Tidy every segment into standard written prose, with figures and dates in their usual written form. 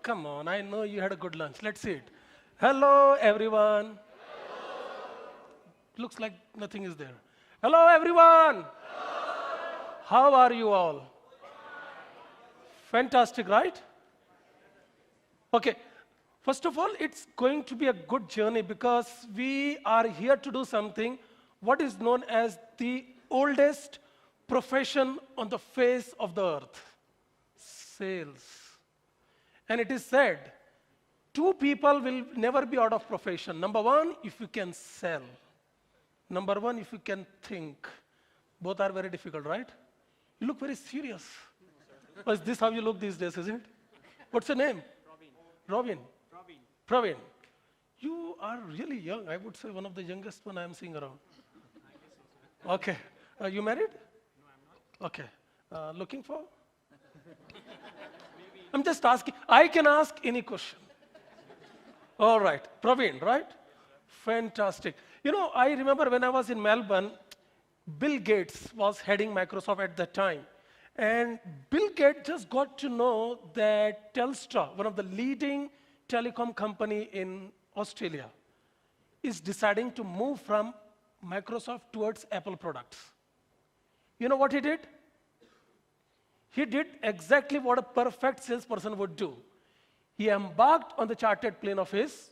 come on, I know you had a good lunch. Let's see it. Hello, everyone. Looks like nothing is there. Hello, everyone. How are you all? Fantastic, right? Okay. First of all, it's going to be a good journey because we are here to do something what is known as the oldest profession on the face of the earth, sales. And it is said, two people will never be out of profession. Number one, if you can sell. Number one, if you can think. Both are very difficult, right? You look very serious. Oh, is this how you look these days, is it? What's your name? Robin. Praveen. You are really young. I would say one of the youngest one I am seeing around. Okay. You married? Okay. Looking for? I'm just asking. I can ask any question. All right. Praveen, right? Fantastic. You know, I remember when I was in Melbourne, Bill Gates was heading Microsoft at that time. And Bill Gates just got to know that Telstra, one of the leading telecom company in Australia, is deciding to move from Microsoft towards Apple products. You know what he did? He did exactly what a perfect salesperson would do. He embarked on the chartered plane of his,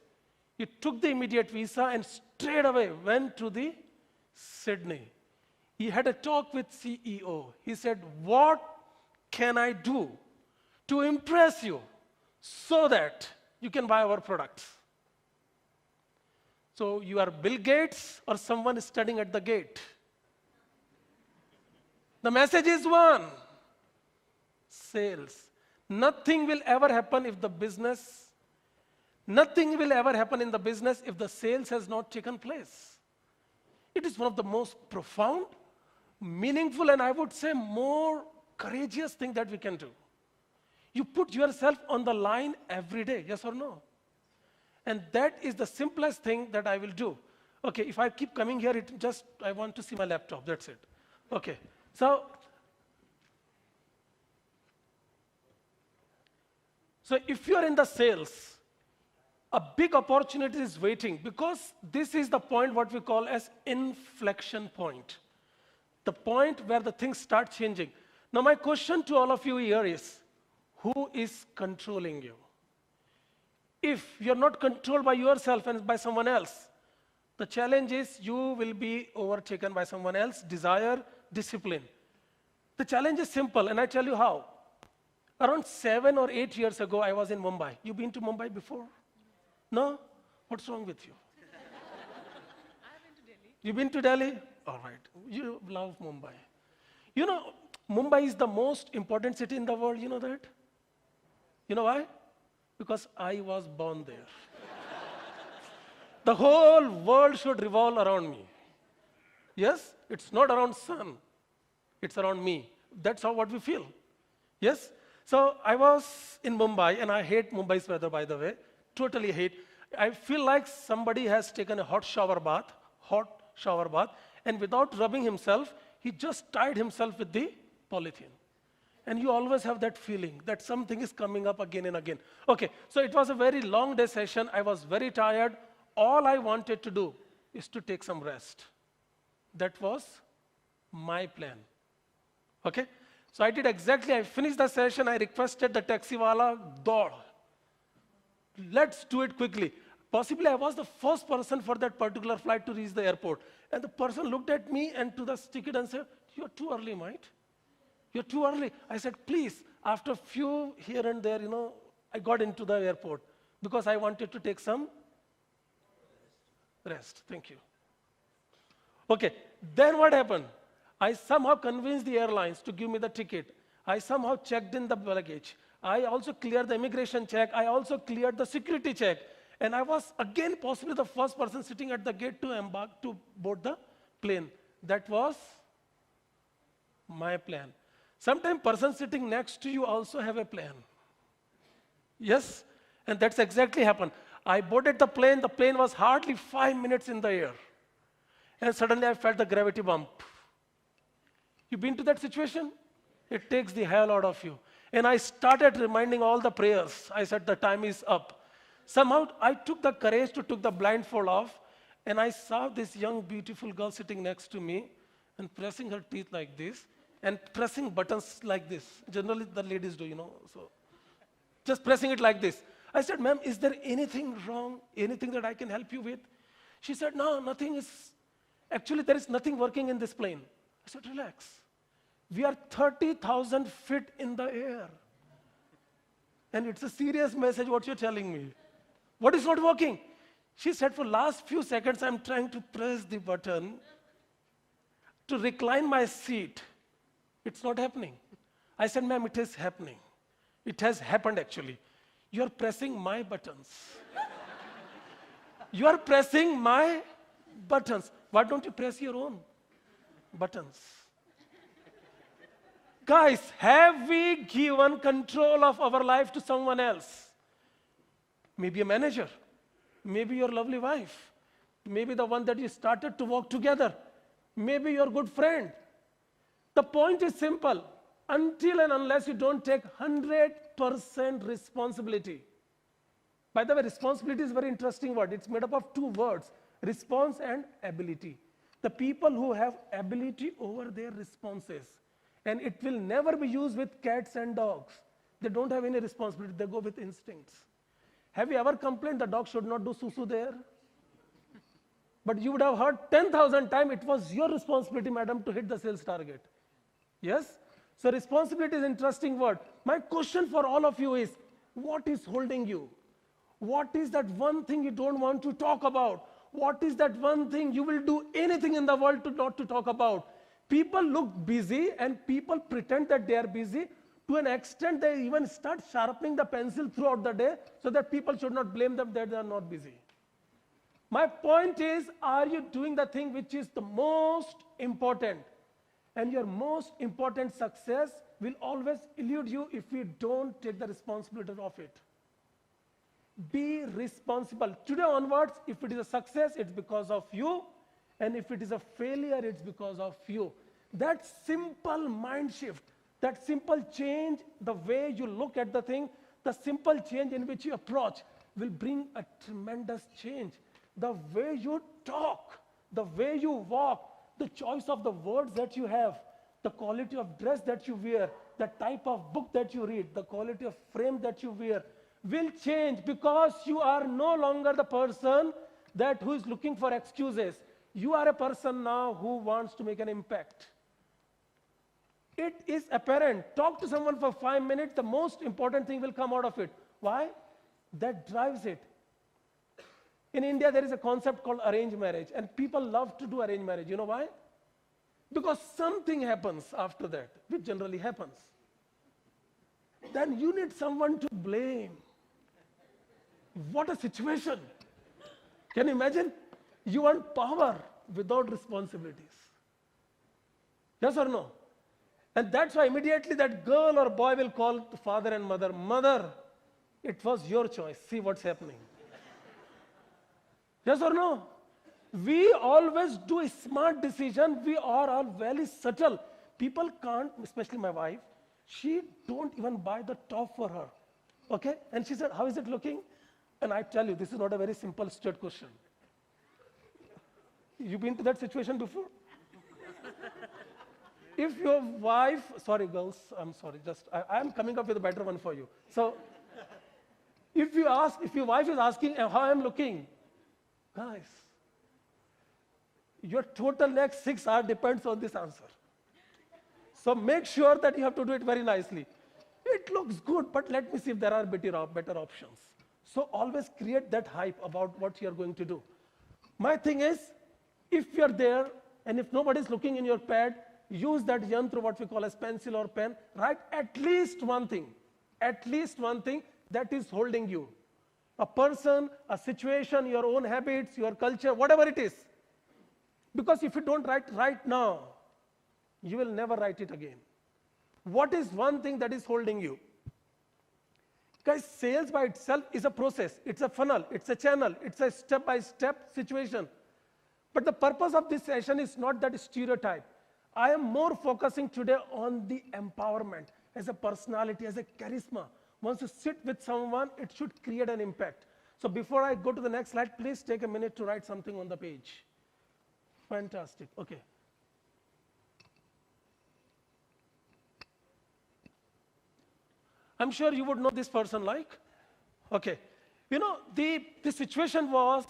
he took the immediate visa and straight away went to the Sydney. He had a talk with CEO. He said, what can I do to impress you so that you can buy our products? So you are Bill Gates or someone standing at the gate. The message is one, sales. Nothing will ever happen if the business, nothing will ever happen in the business if the sales has not taken place. It is one of the most profound, meaningful, and I would say more courageous thing that we can do. You put yourself on the line every day, yes or no? And that is the simplest thing that I will do. Okay, if I keep coming here, I want to see my laptop, that's it. Okay, so if you are in the sales, a big opportunity is waiting because this is the point what we call as inflection point. The point where the things start changing. Now my question to all of you here is, who is controlling you? If you're not controlled by yourself and by someone else, the challenge is you will be overtaken by someone else, desire, discipline. The challenge is simple, and I tell you how. Around 7 or 8 years ago, I was in Mumbai. You been to Mumbai before? No? What's wrong with you? I've been to Delhi. You been to Delhi? All right. You love Mumbai. You know, Mumbai is the most important city in the world. You know that? You know why? Because I was born there. The whole world should revolve around me. Yes? It's not around sun. It's around me. That's how what we feel. Yes? So I was in Mumbai, and I hate Mumbai's weather, by the way. Totally hate. I feel like somebody has taken a hot shower bath, and without rubbing himself, he just tied himself with the polythene. And you always have that feeling that something is coming up again and again. Okay, so it was a very long day session. I was very tired. All I wanted to do is to take some rest. That was my plan. Okay? So I did exactly, I finished the session, I requested the taxiwala, daud. Let's do it quickly. Possibly I was the first person for that particular flight to reach the airport. And the person looked at me and to the ticket and said, you're too early, mate. You're too early. I said, please, after a few here and there, I got into the airport because I wanted to take some rest. Thank you. Okay, then what happened? I somehow convinced the airlines to give me the ticket. I somehow checked in the luggage. I also cleared the immigration check. I also cleared the security check. And I was, again, possibly the first person sitting at the gate to board the plane. That was my plan. Sometimes person sitting next to you also have a plan. Yes? And that's exactly happened. I boarded the plane was hardly 5 minutes in the air. And suddenly I felt the gravity bump. You been to that situation? It takes the hell out of you. And I started reminding all the prayers. I said, the time is up. Somehow I took the courage to take the blindfold off, and I saw this young, beautiful girl sitting next to me and pressing her teeth like this and pressing buttons like this. Generally, the ladies do, so just pressing it like this. I said, ma'am, is there anything wrong? Anything that I can help you with? She said, no, nothing is, actually, there is nothing working in this plane. I said, relax. We are 30,000 feet in the air. And it's a serious message what you're telling me. What is not working? She said, for last few seconds, I'm trying to press the button to recline my seat. It's not happening. I said, ma'am, it is happening. It has happened actually. You're pressing my buttons. You are pressing my buttons. Why don't you press your own buttons? Guys, have we given control of our life to someone else? Maybe a manager, maybe your lovely wife, maybe the one that you started to work together, maybe your good friend. The point is simple. Until and unless you don't take 100% responsibility. By the way, responsibility is a very interesting word. It's made up of two words, response and ability. The people who have ability over their responses, and it will never be used with cats and dogs. They don't have any responsibility. They go with instincts. Have you ever complained the dog should not do susu there? But you would have heard 10,000 times it was your responsibility, madam, to hit the sales target. Yes? So responsibility is an interesting word. My question for all of you is, what is holding you? What is that one thing you don't want to talk about? What is that one thing you will do anything in the world to not to talk about? People look busy and people pretend that they are busy. To an extent, they even start sharpening the pencil throughout the day so that people should not blame them that they are not busy. My point is, are you doing the thing which is the most important? And your most important success will always elude you if you don't take the responsibility of it. Be responsible. Today onwards, if it is a success, it's because of you. And if it is a failure, it's because of you. That simple mind shift, that simple change, the way you look at the thing, the simple change in which you approach will bring a tremendous change. The way you talk, the way you walk, the choice of the words that you have, the quality of dress that you wear, the type of book that you read, the quality of frame that you wear will change because you are no longer the person who is looking for excuses. You are a person now who wants to make an impact. It is apparent. Talk to someone for 5 minutes, the most important thing will come out of it. Why? That drives it. In India, there is a concept called arranged marriage, and people love to do arranged marriage. You know why? Because something happens after that, which generally happens. Then you need someone to blame. What a situation. Can you imagine? You want power without responsibilities. Yes or no? And that's why immediately that girl or boy will call the father and mother, "Mother, it was your choice. See what's happening." Yes or no? We always do a smart decision. We are all very subtle. People can't, especially my wife, she don't even buy the top for her. Okay? And she said, "How is it looking?" And I tell you, this is not a very simple, straight question. You've been to that situation before? If your wife, sorry girls, I'm sorry, I'm coming up with a better one for you. So, if your wife is asking how I'm looking, guys, your total next 6 hours depends on this answer. So make sure that you have to do it very nicely. It looks good, but let me see if there are better options. So always create that hype about what you're going to do. My thing is, if you're there and if nobody's looking in your pad, use that yantra, what we call as pencil or pen, write at least one thing that is holding you. A person, a situation, your own habits, your culture, whatever it is. Because if you don't write right now, you will never write it again. What is one thing that is holding you? Guys, sales by itself is a process. It's a funnel. It's a channel. It's a step-by-step situation. But the purpose of this session is not that stereotype. I am more focusing today on the empowerment. as a personality, as a charisma. Once you sit with someone, it should create an impact. So before I go to the next slide, please take a minute to write something on the page. Fantastic. Okay. I'm sure you would know this person like. Okay. You know, the situation was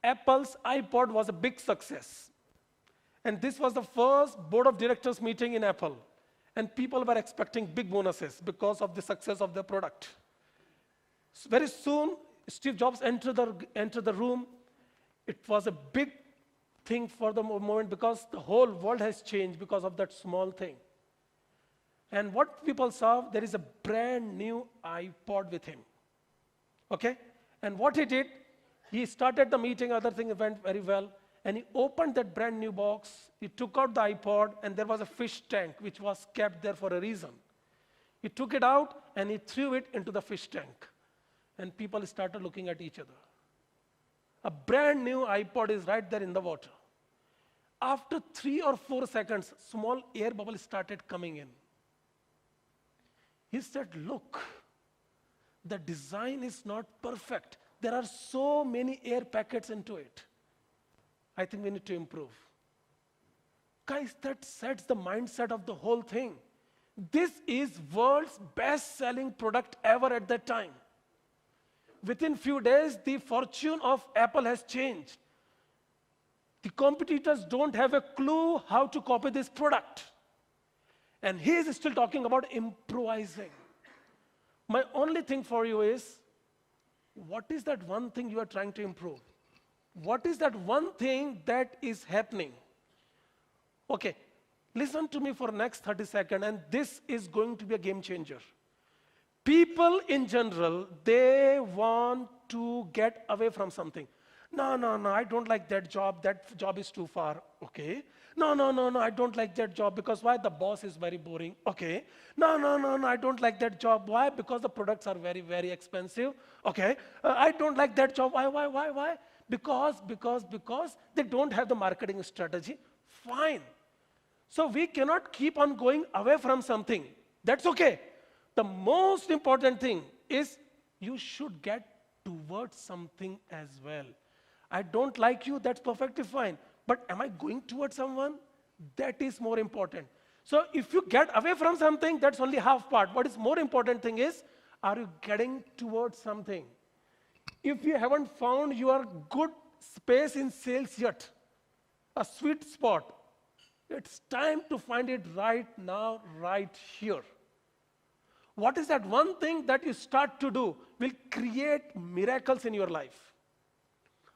Apple's iPod was a big success. And this was the first board of directors meeting in Apple. And people were expecting big bonuses because of the success of the product. Very soon, Steve Jobs entered the room. It was a big thing for the moment because the whole world has changed because of that small thing. And what people saw, there is a brand new iPod with him. Okay? And what he did, he started the meeting, other thing went very well, and he opened that brand new box, he took out the iPod, and there was a fish tank which was kept there for a reason. He took it out and he threw it into the fish tank. And people started looking at each other. A brand new iPod is right there in the water. After 3 or 4 seconds, small air bubbles started coming in. He said, look, the design is not perfect. There are so many air packets into it. I think we need to improve. Guys, that sets the mindset of the whole thing. This is world's best-selling product ever at that time. Within few days, the fortune of Apple has changed. The competitors don't have a clue how to copy this product. And he is still talking about improvising. My only thing for you is, what is that one thing you are trying to improve? What is that one thing that is happening? Okay, listen to me for the next 30 seconds, and this is going to be a game changer. People in general, they want to get away from something. No, I don't like that job. That job is too far. Okay. No, I don't like that job because why? The boss is very boring. Okay. No, I don't like that job. Why? Because the products are very, very expensive. Okay. I don't like that job. Why? Because they don't have the marketing strategy. Fine. So we cannot keep on going away from something. That's okay. The most important thing is you should get towards something as well. I don't like you, that's perfectly fine. But am I going towards someone? That is more important. So if you get away from something, that's only half part. What is more important thing is, are you getting towards something? If you haven't found your good space in sales yet, a sweet spot, it's time to find it right now, right here. What is that one thing that you start to do will create miracles in your life?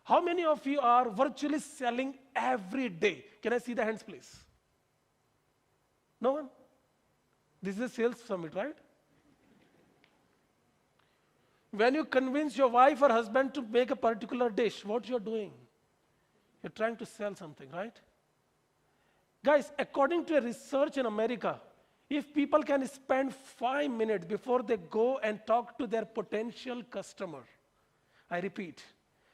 How many of you are virtually selling every day? Can I see the hands, please? No one? This is a sales summit, right? When you convince your wife or husband to make a particular dish, what you're doing? You're trying to sell something, right? Guys, according to a research in America, if people can spend 5 minutes before they go and talk to their potential customer, I repeat,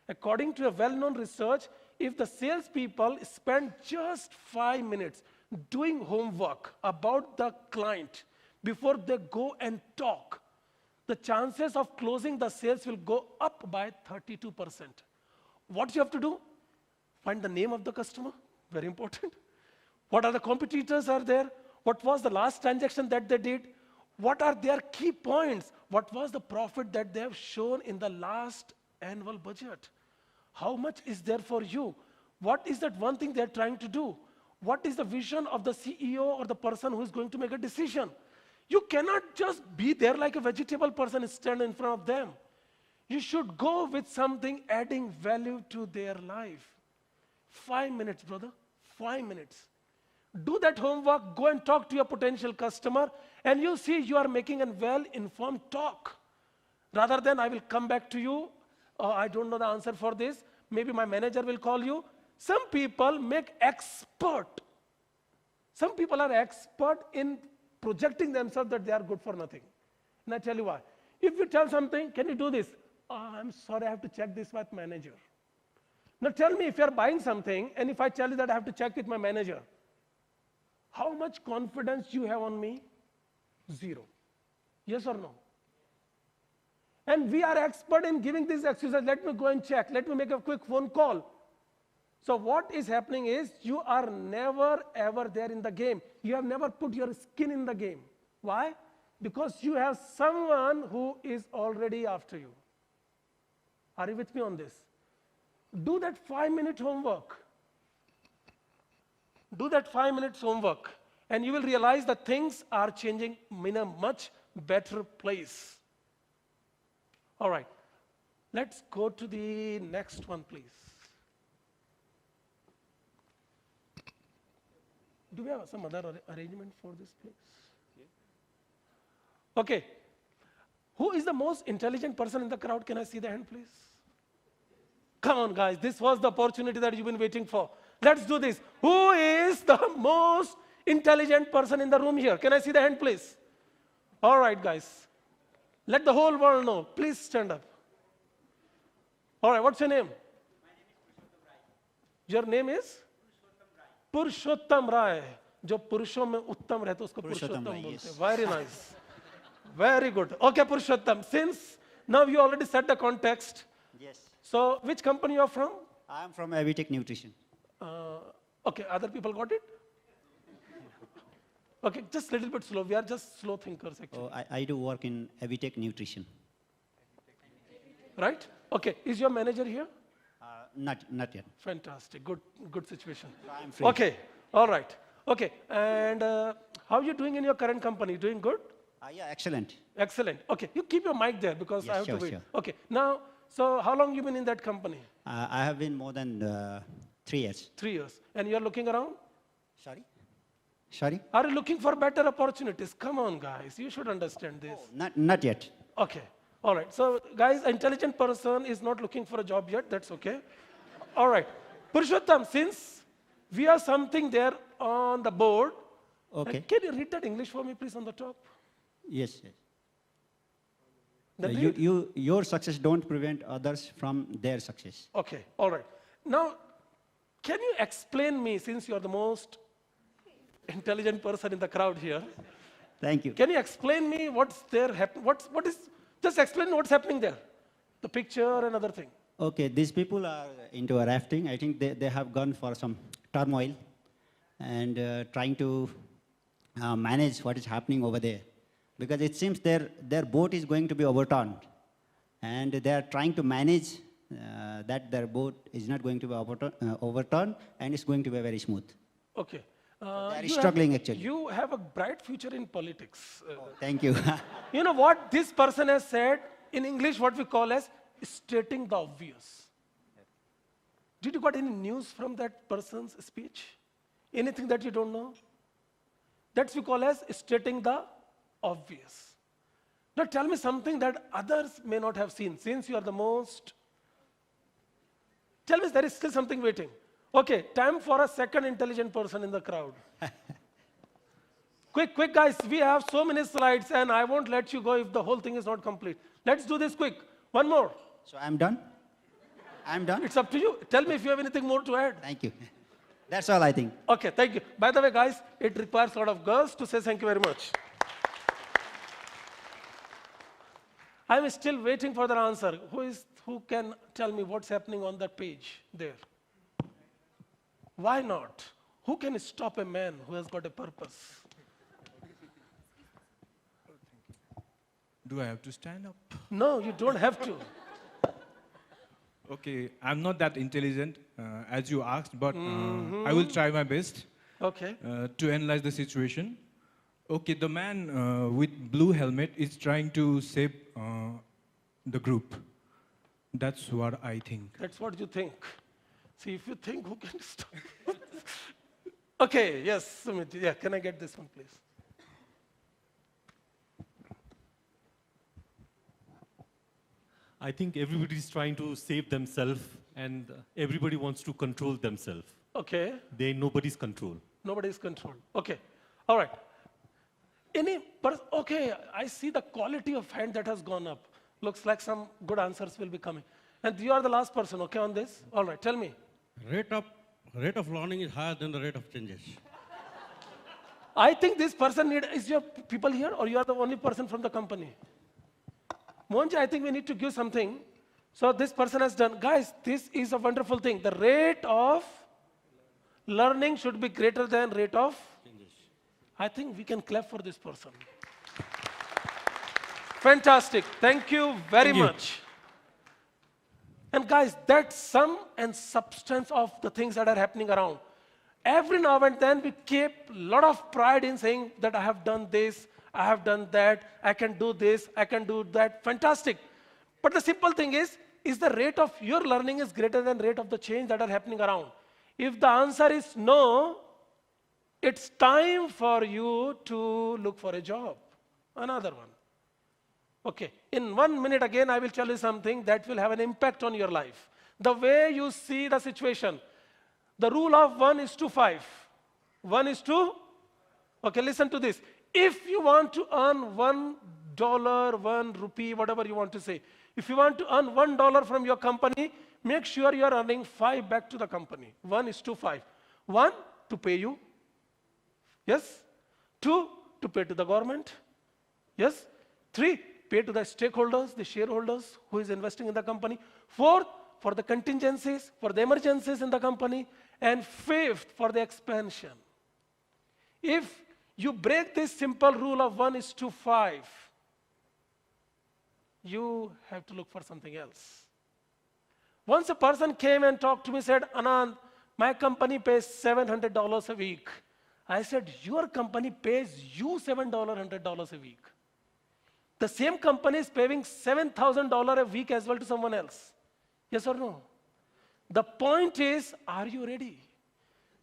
according to a well-known research, if the salespeople spend just 5 minutes doing homework about the client before they go and talk, the chances of closing the sales will go up by 32%. What you have to do? Find the name of the customer, very important. What are the competitors are there? What was the last transaction that they did? What are their key points? What was the profit that they have shown in the last annual budget? How much is there for you? What is that one thing they're trying to do? What is the vision of the CEO or the person who is going to make a decision? You cannot just be there like a vegetable person and stand in front of them. You should go with something adding value to their life. 5 minutes, brother, 5 minutes. Do that homework, go and talk to your potential customer, and you see you are making a well-informed talk. Rather than I will come back to you, I don't know the answer for this, maybe my manager will call you. Some people make expert. Some people are expert in projecting themselves that they are good for nothing. And I tell you why. If you tell something, can you do this? Oh, I'm sorry, I have to check this with manager. Now tell me if you're buying something, and if I tell you that I have to check with my manager, How much confidence you have on me? Zero. Yes or no? And we are expert in giving these excuses. Let me go and check. Let me make a quick phone call. So what is happening is you are never ever there in the game. You have never put your skin in the game. Why? Because you have someone who is already after you. Are you with me on this? Do that 5-minute homework. Do that 5 minutes homework, and you will realize that things are changing in a much better place. All right, let's go to the next one, please. Do we have some other arrangement for this, please? Okay. Who is the most intelligent person in the crowd? Can I see the hand, please? Come on, guys. This was the opportunity that you've been waiting for. Let's do this. Who is the most intelligent person in the room here? Can I see the hand, please? All right, guys. Let the whole world know. Please stand up. All right, what's your name? Your name is? पुरुषोत्तम राय. जो पुरुषों में उत्तम रहता है उसको पुरुषोत्तम बोलते हैं. Very nice. Very good. Okay, Purushottam. Since now you already set the context. Yes. So which company you are from? I am from Avitech Nutrition. Okay, other people got it? Okay, just a little bit slow. We are just slow thinkers, actually. Oh, I do work in Avitech Nutrition. Right? Okay, is your manager here? Not yet. Fantastic, good situation. So I'm free. Okay, all right. Okay, and how are you doing in your current company? Doing good? Yeah, excellent. Excellent. Okay, you keep your mic there because Yes, I have sure, to wait. sure. Okay, now, so how long you been in that company? I have been more than 3 years. 3 years. And you are looking around? Sorry? Sorry? Are you looking for better opportunities? Come on, guys. You should understand this. Not yet. Okay. All right. So, guys, an intelligent person is not looking for a job yet. That's okay. All right. Purushottam, since we have something there on the board, Okay. can you read that English for me, please, on the top? Yes. Then read. Your success don't prevent others from their success. Okay. All right. Now, can you explain me, since you are the most intelligent person in the crowd here, Thank you. can you explain me what's there what is, just explain what's happening there? The picture and other thing. Okay, these people are into a rafting. I think they have gone for some turmoil and trying to manage what is happening over there. Because it seems their boat is going to be overturned. And they are trying to manage that their boat is not going to be overturned and it's going to be very smooth. Okay. They are You struggling, actually. You have a bright future in politics. Thank you. You know what this person has said in English, what we call as stating the obvious. Did you got any news from that person's speech? Anything that you don't know? That's we call as stating the obvious. Now tell me something that others may not have seen, since you are the most. Tell me there is still something waiting. Okay, time for a second intelligent person in the crowd. Quick, guys, we have so many slides and I won't let you go if the whole thing is not complete. Let's do this quick. One more. So I'm done? I'm done? It's up to you. Tell me if you have anything more to add. Thank you. That's all, I think. Okay, thank you. By the way, guys, it requires a lot of girls to say thank you very much. I'm still waiting for the answer. Who can tell me what's happening on that page there? Why not? Who can stop a man who has got a purpose? Do I have to stand up? No, you don't have to. Okay, I'm not that intelligent as you asked, but I will try my best Okay. to analyze the situation. Okay, the man with blue helmet is trying to save the group. That's what I think. That's what you think. See, if you think, who can stop? Okay, yes, Sumit. Yeah, can I get this one, please? I think everybody is trying to save themselves and everybody wants to control themselves. Okay. They nobody's control. Nobody is controlled. Okay. All right. Okay, I see the quality of hand that has gone up. Looks like some good answers will be coming. And you are the last person, okay, on this? All right, tell me. Rate of learning is higher than the rate of changes. I think this person is your people here or you are the only person from the company? Mohanji, I think we need to give something. So this person has done. Guys, this is a wonderful thing. The rate of learning should be greater than rate of change. I think we can clap for this person. Fantastic. Thank you very much. And guys, that's sum and substance of the things that are happening around. Every now and then we keep a lot of pride in saying that I have done this, I have done that, I can do this, I can do that. Fantastic. But the simple thing is the rate of your learning is greater than rate of the change that are happening around? If the answer is no, it's time for you to look for a job. Another one. Okay, in 1 minute again, I will tell you something that will have an impact on your life. The way you see the situation. The rule of 1:5. 1:2. Okay, listen to this. If you want to earn $1, 1 rupee, whatever you want to say, if you want to earn $1 from your company, make sure you are earning 5 back to the company. 1:5. 1, to pay you. Yes. 2, to pay to the government. Yes. 3, pay to the stakeholders, the shareholders who is investing in the company. 4th, for the contingencies, for the emergencies in the company. And 5th, for the expansion. If you break this simple rule of 1:5, you have to look for something else. Once a person came and talked to me, said, Anand, my company pays $700 a week. I said, your company pays you $700 a week. The same company is paying $7,000 a week as well to someone else. Yes or no? The point is, are you ready?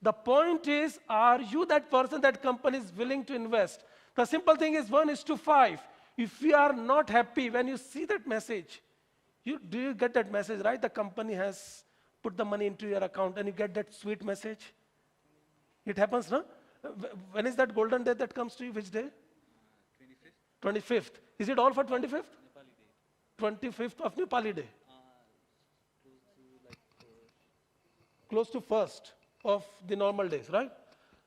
The point is, are you that person that company is willing to invest? The simple thing is 1:5. If you are not happy when you see that message, do you get that message, right? The company has put the money into your account and you get that sweet message. It happens, no? When is that golden day that comes to you? Which day? 25th. Is it all for 25th? Nepali day. 25th of Nepali day. Close to 1st of the normal days, right?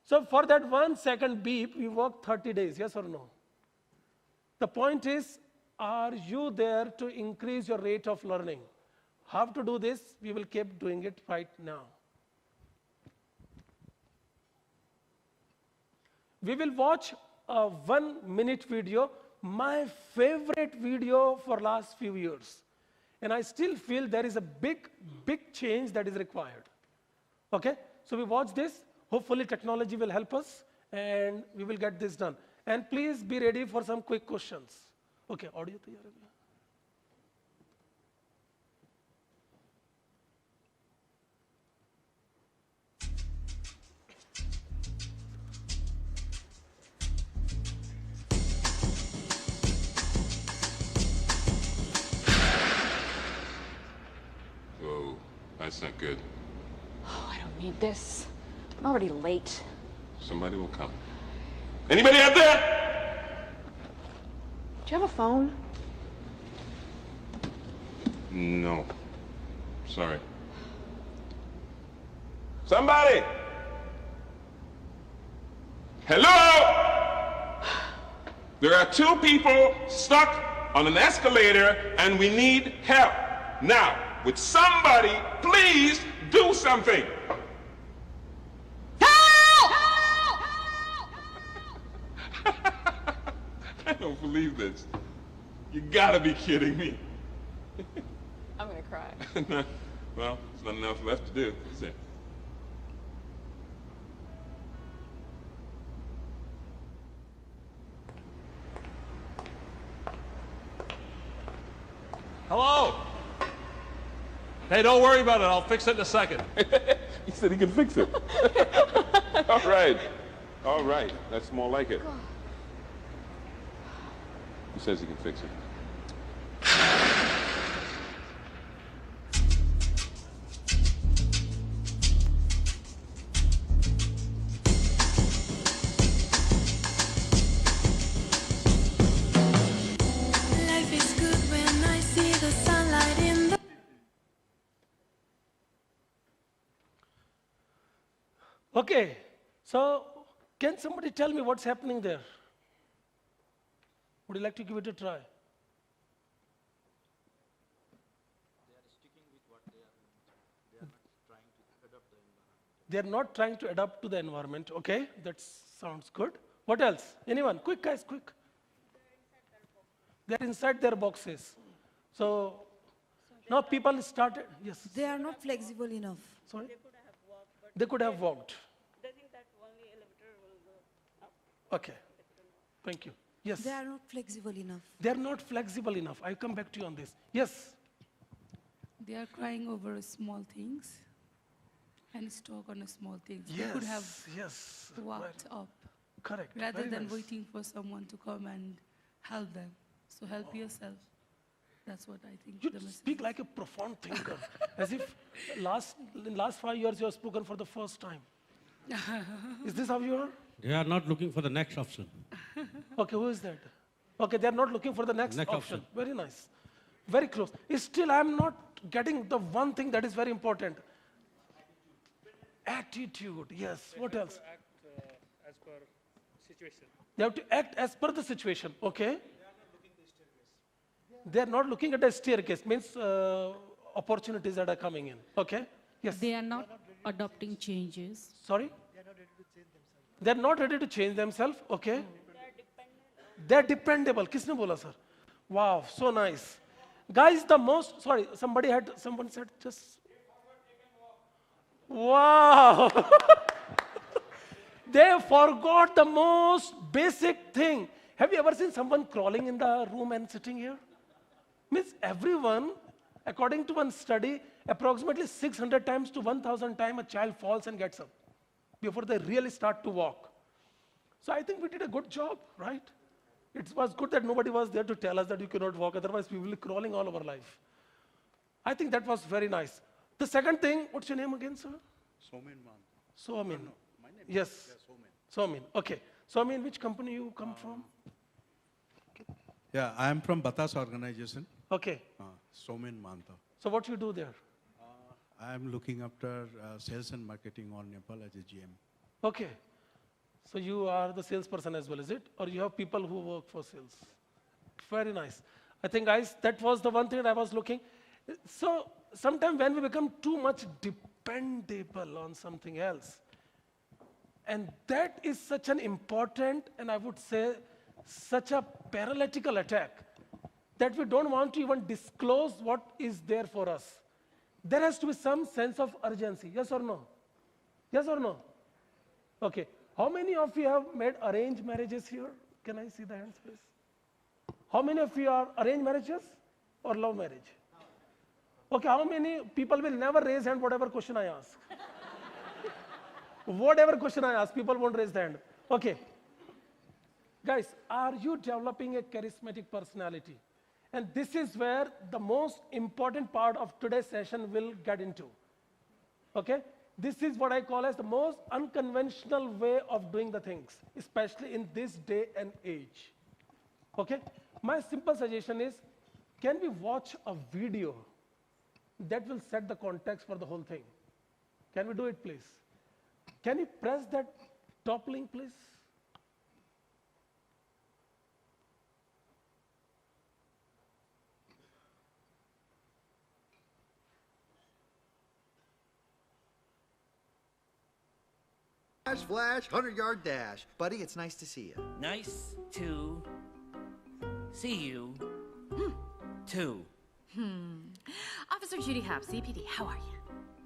So for that 1 second beep, we work 30 days, yes or no? The point is, are you there to increase your rate of learning? How to do this? We will keep doing it right now. We will watch a 1-minute video, my favorite video for last few years. And I still feel there is a big change that is required. Okay, so we watch this. Hopefully technology will help us and we will get this done. And please be ready for some quick questions. Okay, audio तैयार है क्या? Whoa, that's not good. Oh, I don't need this. I'm already late. Somebody will come. Anybody out there? Do you have a phone? No. Sorry. Somebody! Hello? There are 2 people stuck on an escalator and we need help. Now, would somebody please do something? I don't believe this. You gotta be kidding me. I'm gonna cry. Well, there's not enough left to do, is there? Hello? Hey, don't worry about it. I'll fix it in a second. He said he can fix it. All right. All right. That's more like it. He says he can fix it. Life is good when I see the sunlight in the Okay, so Can somebody tell me what's happening there? Would you like to give it a try? They're not trying to adapt to the environment. Okay, that sounds good. What else? Anyone? Quick, guys, quick. They're inside their boxes. So now people started. Yes. They are not flexible enough. Sorry. They could have walked. They think that only elevator will go up. Okay. Thank you. Yes. They are not flexible enough. They're not flexible enough. I'll come back to you on this. Yes. They are crying over small things and stuck on a small things. They could have Yes. walked up Correct. rather Very than nice. waiting for someone to come and help them. So help yourself. That's what I think You the message speak is. like a profound thinker, as if in last 5 years you have spoken for the first time. Is this how you are? They are not looking for the next option. Okay, who is that? Okay, they are not looking for the next Next option. option. Very nice. Very close. Still, I am not getting the one thing that is very important. Attitude. Yes. What else? As per situation. They have to act as per the situation. Okay. They are not looking at the staircase. Means opportunities that are coming in. Okay. Yes. They are not adopting changes. Sorry? They're not ready to change themselves. Okay. They're dependable. Kisne bola, sir? Wow, so nice. Guys, the most, sorry, someone said just, wow. They forgot the most basic thing. Have you ever seen someone crawling in the room and sitting here? Means everyone, according to one study, approximately 600 times to 1,000 times a child falls and gets up before they really start to walk. So I think we did a good job, right? It was good that nobody was there to tell us that you cannot walk, otherwise we will be crawling all our life. I think that was very nice. The second thing, what's your name again, sir? Somin Man. Somin. No, my name Yes. is Somin. Somin, okay. Somin, which company you come from? Yeah, I am from Batas organization. Okay. Somin Manta. So what you do there? I am looking after sales and marketing on Nepal as a GM. Okay. So you are the salesperson as well, is it? Or you have people who work for sales? Very nice. I think, guys, that was the one thing that I was looking. So sometimes when we become too much dependable on something else, and that is such an important, and I would say, such a paralytical attack, that we don't want to even disclose what is there for us. There has to be some sense of urgency, yes or no? Yes or no? Okay. How many of you have made arranged marriages here? Can I see the hands, please? How many of you are arranged marriages or love marriage? Okay, how many people will never raise hand whatever question I ask? Whatever question I ask, people won't raise the hand. Okay. Guys, are you developing a charismatic personality? And this is where the most important part of today's session will get into. Okay? This is what I call as the most unconventional way of doing the things, especially in this day and age. Okay? My simple suggestion is, can we watch a video that will set the context for the whole thing? Can we do it, please? Can you press that top link, please? Flash, 100-yard dash. Buddy, it's nice to see you. Nice to see you, too. Officer Judy Hobbs, CPD, how are you?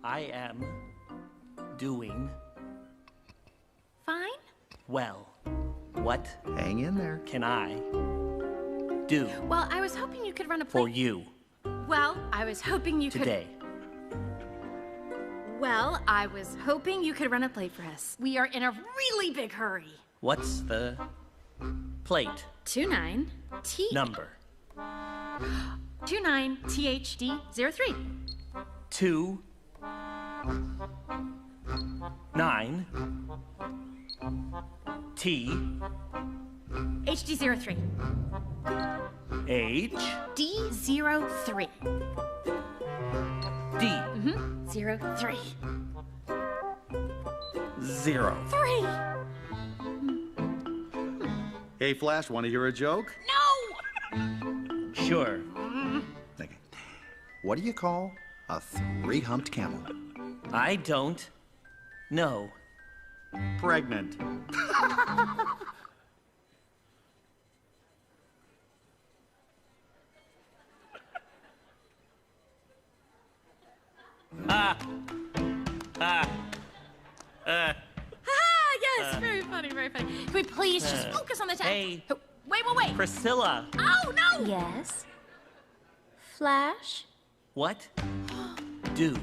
I am doing Fine? well. What Hang in there. can I do Well, I was hoping you could run a for play. you Well, I was hoping you today? Well, I was hoping you could run a plate for us. We are in a really big hurry. What's the plate 29 T number? 29 THD03. 2 9 T HD03. H D03. D 03. 0 3. Hey, Flash, want to hear a joke? No! Sure. Okay. What do you call a three-humped camel? I don't know. Pregnant. Yes, very funny, very funny. Can we please just focus on the task? Hey. Oh, wait. Priscilla. Oh, no! Yes. Flash? What do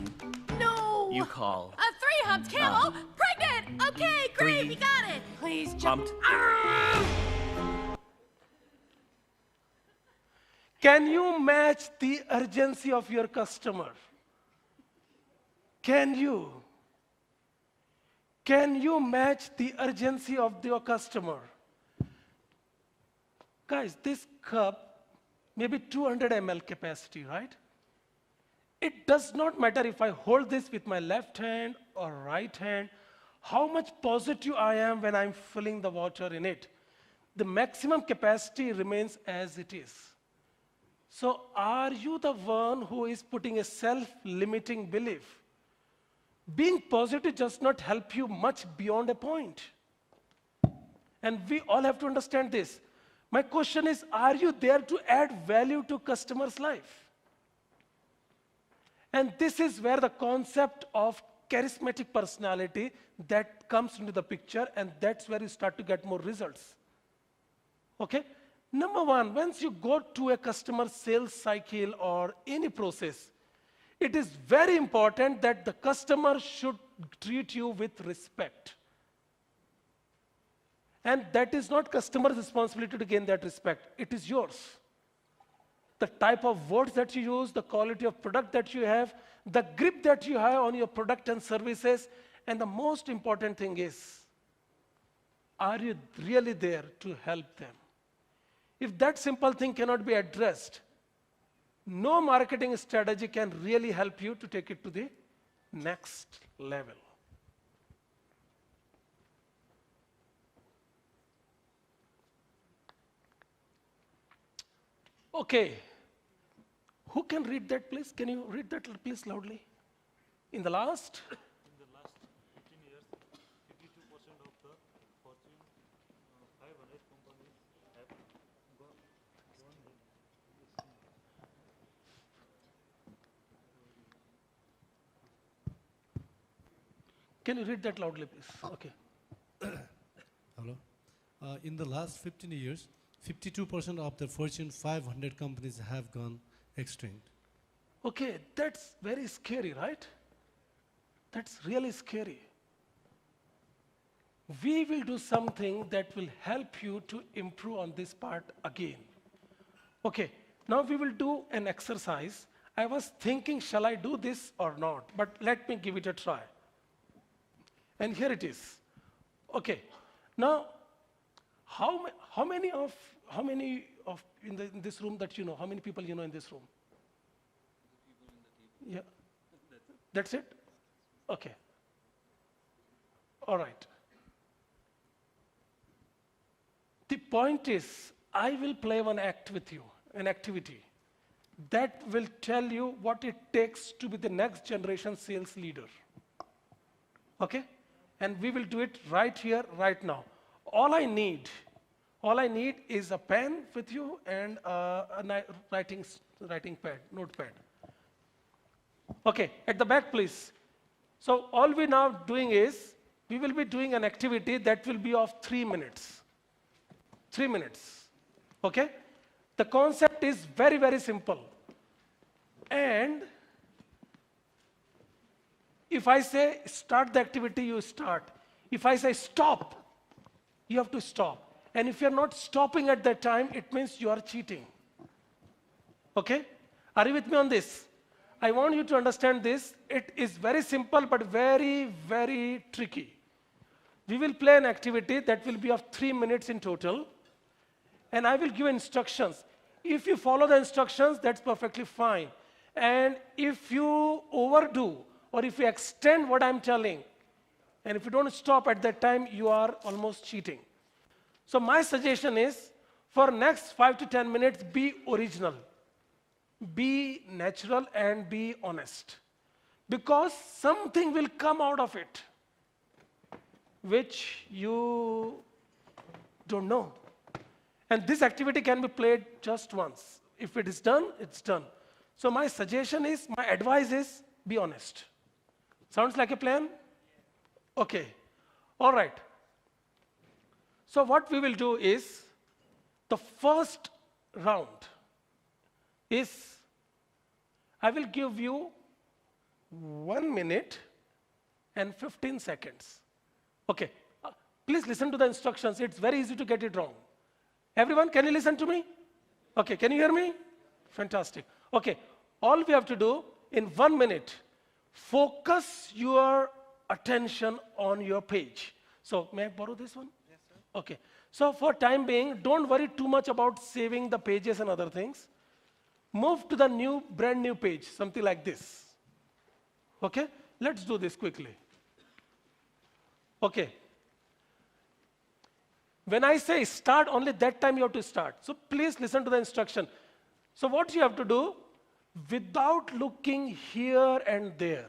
No! you call A three-humped camel? Pregnant! Okay, great, we got it. Please just... humped? Can you match the urgency of your customer? Can you? Can you match the urgency of your customer? Guys, this cup may be 200 ml capacity, right? It does not matter if I hold this with my left hand or right hand, how much positive I am when I'm filling the water in it. The maximum capacity remains as it is. So are you the one who is putting a self-limiting belief? Being positive does not help you much beyond a point. And we all have to understand this. My question is, are you there to add value to customers' life? And this is where the concept of charismatic personality that comes into the picture, and that's where you start to get more results. Okay? Number one, once you go to a customer sales cycle or any process, it is very important that the customer should treat you with respect. And that is not customer's responsibility to gain that respect. It is yours. The type of words that you use, the quality of product that you have, the grip that you have on your product and services, and the most important thing is, are you really there to help them? If that simple thing cannot be addressed, no marketing strategy can really help you to take it to the next level. Okay. Who can read that, please? Can you read that, please, loudly? In the last 15 years, 52% of the Fortune 500 companies have gone. Can you read that loudly, please? Okay. Hello. In the last 15 years, 52% of the Fortune 500 companies have gone extinct. Okay, that's very scary, right? That's really scary. We will do something that will help you to improve on this part again. Okay, now we will do an exercise. I was thinking, shall I do this or not? But let me give it a try. And here it is. Okay, now, how many in this room that you know? How many people you know in this room? Yeah. That's it? Okay. All right. The point is, I will play one act with you, an activity that will tell you what it takes to be the next generation sales leader. Okay? And we will do it right here, right now. All I need is a pen with you and a writing pad, notepad. Okay, at the back, please. So all we're now doing is, we will be doing an activity that will be of 3 minutes. 3 minutes, okay? The concept is very, very simple. And if I say start the activity, you start. If I say stop, you have to stop. And if you're not stopping at that time, it means you are cheating. Okay? Are you with me on this? I want you to understand this. It is very simple, but very, very tricky. We will play an activity that will be of 3 minutes in total. And I will give instructions. If you follow the instructions, that's perfectly fine. And if you overdo, or if you extend what I'm telling, and if you don't stop at that time, you are almost cheating. So my suggestion is, for next 5 to 10 minutes, be original, be natural, and be honest. Because something will come out of it, which you don't know. And this activity can be played just once. If it is done, it's done. So my suggestion is, my advice is, be honest. Sounds like a plan? Okay. All right. So what we will do is, the first round is, I will give you 1 minute and 15 seconds. Okay. Please listen to the instructions. It's very easy to get it wrong. Everyone, can you listen to me? Okay, can you hear me? Fantastic. Okay, all we have to do in 1 minute, focus your attention on your page. So, may I borrow this one? Yes, sir. Okay. So, for time being, don't worry too much about saving the pages and other things. Move to the brand new page, something like this. Okay? Let's do this quickly. Okay. When I say start, only that time you have to start. So please listen to the instruction. So what you have to do, without looking here and there,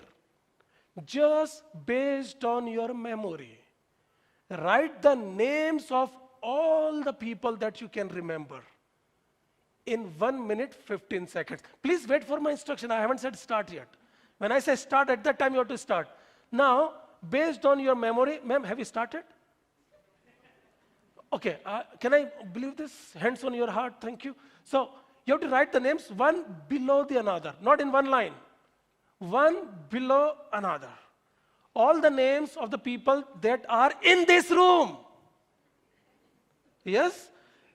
just based on your memory, write the names of all the people that you can remember in 1 minute, 15 seconds. Please wait for my instruction. I haven't said start yet. When I say start, at that time you have to start. Now, based on your memory, ma'am, have you started? Okay, can I believe this? Hands on your heart, thank you. So, you have to write the names one below the another, not in one line. One below another. All the names of the people that are in this room. Yes?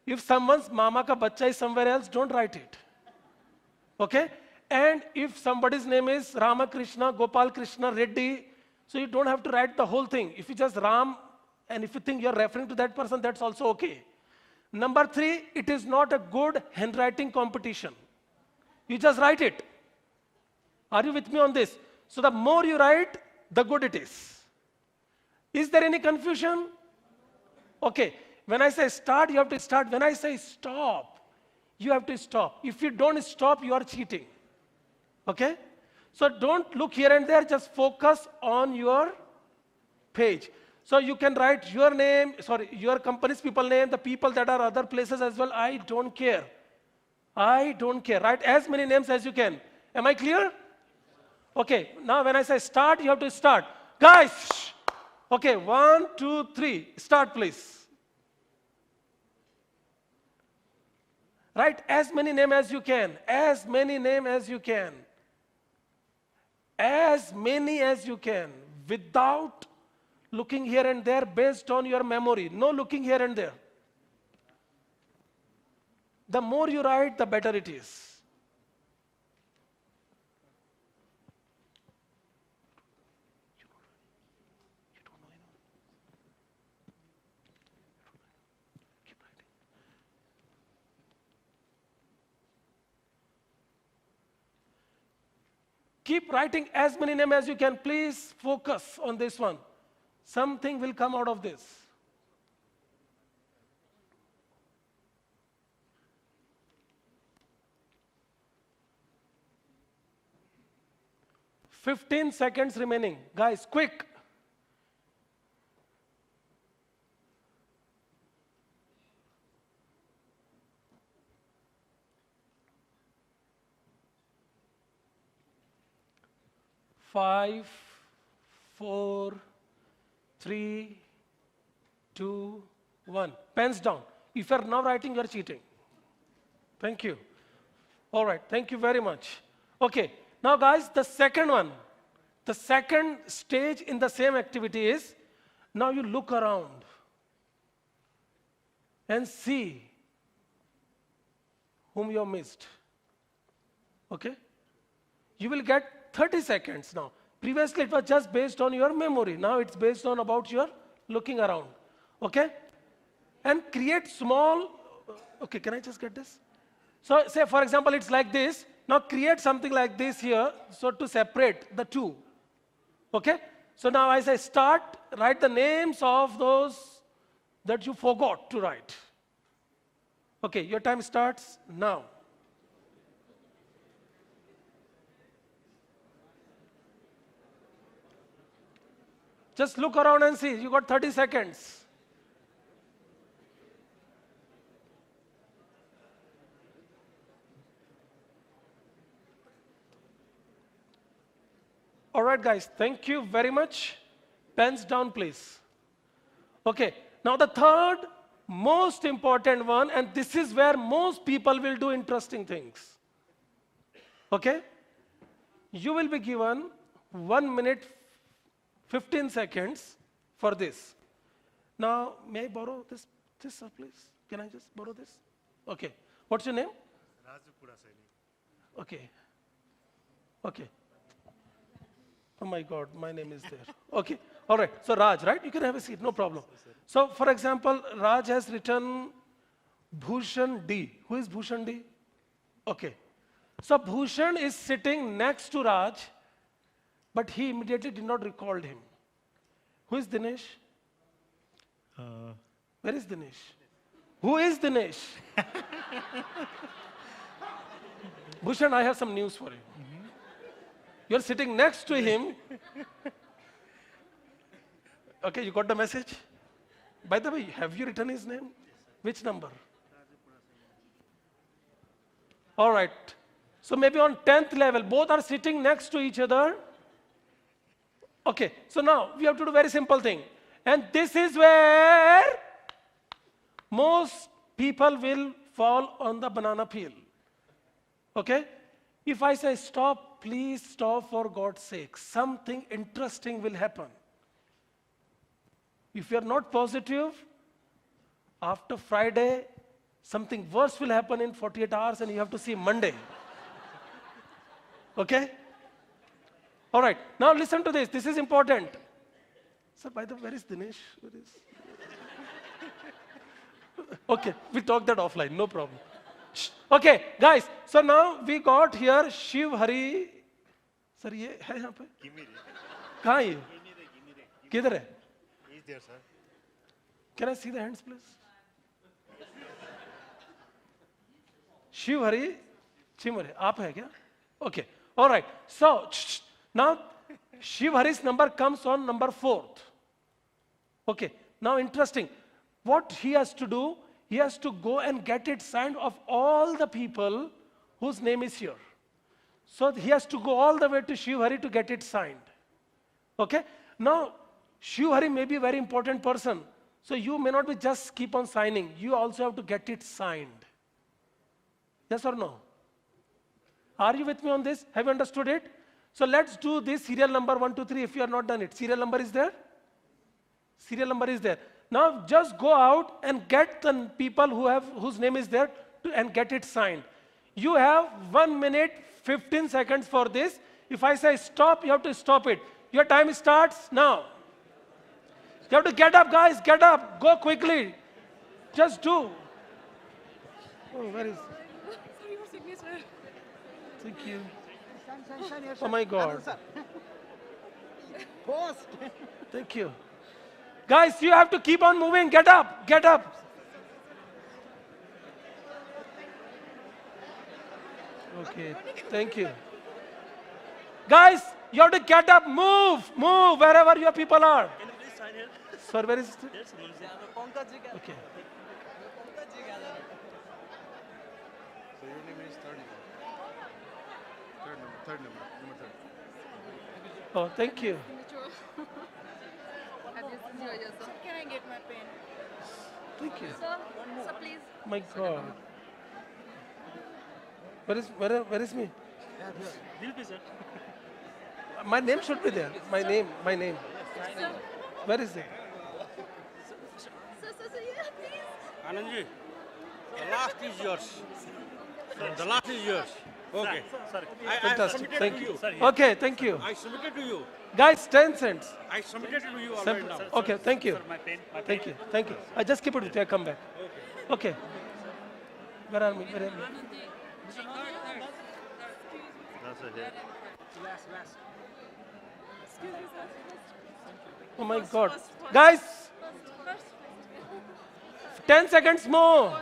If someone's mama ka bachcha is somewhere else, don't write it. Okay? And if somebody's name is Ramakrishna, Gopal Krishna, Reddy, so you don't have to write the whole thing. If you just Ram, and if you think you're referring to that person, that's also okay. Number 3, it is not a good handwriting competition. You just write it. Are you with me on this? So the more you write, the good it is. Is there any confusion? Okay. When I say start, you have to start. When I say stop, you have to stop. If you don't stop, you are cheating. Okay? So don't look here and there, just focus on your page. So you can write your name, your company's people name, the people that are other places as well. I don't care. I don't care. Write as many names as you can. Am I clear? Okay, now when I say start, you have to start. Guys, shh. Okay, 1, 2, 3. Start, please. Write as many names as you can. As many names as you can. As many as you can. Without looking here and there based on your memory. No looking here and there. The more you write, the better it is. Keep writing as many names as you can. Please focus on this one. Something will come out of this. "15 seconds remaining. Guys, quick. Five, 4, 3, 2, 1. Pens down. If you're now writing, you're cheating. Thank you. All right, thank you very much. Okay, now guys, the second one. The second stage in the same activity is, now you look around and see whom you have missed. Okay? You will get 30 seconds now. Previously, it was just based on your memory. Now it's based on about your looking around. Okay? And create small, okay, can I just get this? So say, for example, it's like this. Now create something like this here, so to separate the two. Okay? So now as I start, write the names of that you forgot to write. Okay, your time starts now. Just look around and see. You got 30 seconds. All right, guys, thank you very much. Pens down, please. Okay, now the third most important one, and this is where most people will do interesting things. Okay? You will be given 1 minute, 15 seconds for this. Now, may I borrow this, please? Can I just borrow this? Okay. What's your name? Raju Purasaini. Okay. Okay. Oh my God, my name is there. Okay, all right. So Raj, right? You can have a seat, no problem. So for example, Raj has written Bhushan D. Who is Bhushan D? Okay. So Bhushan is sitting next to Raj, but he immediately did not recall him. Who is Dinesh? Where is Dinesh? Who is Dinesh? Bhushan, I have some news for you. You're sitting next to him. Okay, you got the message? By the way, have you written his name? Which number? All right. So maybe on 10th level, both are sitting next to each other. Okay, so now we have to do a very simple thing. And this is where most people will fall on the banana peel. Okay? If I say stop, please stop for God's sake. Something interesting will happen. If you are not positive, after Friday, something worse will happen in 48 hours and you have to see Monday. Okay? All right. Now listen to this. This is important. So by the way, where is Dinesh? Where is... Okay, we talk that offline. No problem. Shh. Okay, guys. So now we got here Shiv Hari. Sir, ये है यहाँ पे? कहाँ है ये? किधर है? He's there, sir. Can I see the hands, please? Shiv Hari Chimare. आप है क्या? Okay. All right. So now Shiv Hari's number comes on number 4th. Okay. Now interesting. What he has to do, he has to go and get it signed of all the people whose name is here. So he has to go all the way to Shiv Hari to get it signed. Okay? Now, Shiv Hari may be a very important person. So you may not be just keep on signing. You also have to get it signed. Yes or no? Are you with me on this? Have you understood it? So let's do this serial number 1, 2, 3 if you are not done it. Serial number is there? Serial number is there. Now just go out and get the people whose name is there and get it signed. You have 1 minute, 15 seconds for this. If I say stop, you have to stop it. Your time starts now. You have to get up, guys. Get up. Go quickly. Just do. Oh, where is... Thank you. Oh my God. Thank you. Guys, you have to keep on moving. Get up. Get up. Okay. Thank you. Guys, you have to get up. Move. Move wherever your people are. Can you please sign here? Sir, where is it? There's someone there. Okay. So your name is third number. Number 3. Oh, thank you. Can I get my pen? Thank you. Sir, please. My God. Where is me? Will be, sir. My name should be there. My name. Sir. Where is it? Sir, yeah, please. Anandji, the last is yours. The last is yours. Okay. Sir, Fantastic. I Thank submitted you. to you. Okay, thank you. I submitted to you. Guys, 10 cents. I submitted to you already now. Okay, thank you. Sir, my pen. Thank you. Thank you. I just keep it with you. I come back. Okay. Where are we? Where are we? That's it, yeah. Oh my God. Guys, 10 seconds more.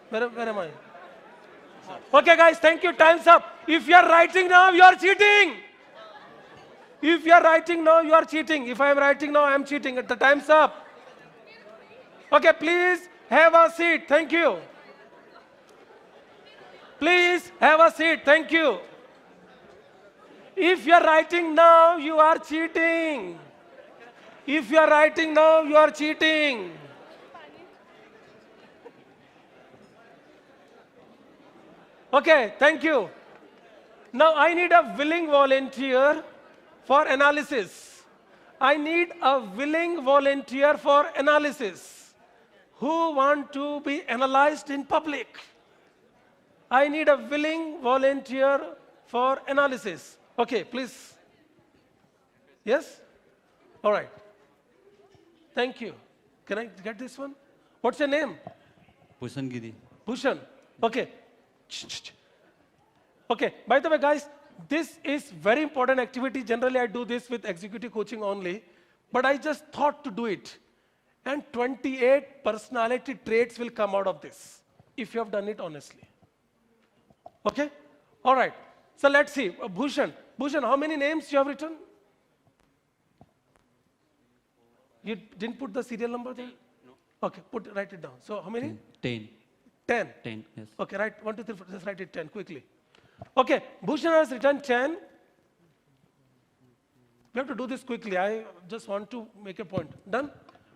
Where am I? Okay, guys, thank you. Time's up. If you are writing now, you are cheating. If you are writing now, you are cheating. If I am writing now, I am cheating. The time's up. Okay, please have a seat. Thank you. Please have a seat. Thank you. If you are writing now, you are cheating. If you are writing now, you are cheating. Okay, thank you. Now I need a willing volunteer for analysis. I need a willing volunteer for analysis. Who want to be analyzed in public? I need a willing volunteer for analysis. Okay, please. Yes? All right. Thank you. Can I get this one? What's your name? Bhushan Giri. Bhushan. Okay. Okay, by the way, guys, this is very important activity. Generally, I do this with executive coaching only, but I just thought to do it. And 28 personality traits will come out of this, if you have done it honestly. Okay? All right. So let's see. Bhushan. Bhushan, how many names you have written? You didn't put the serial number there? No. Okay, write it down. So how many? 10. 10? 10, yes. Okay, write 1, 2, 3, 4, just write it 10 quickly. Okay, Bhushan has written 10. We have to do this quickly. I just want to make a point. Done?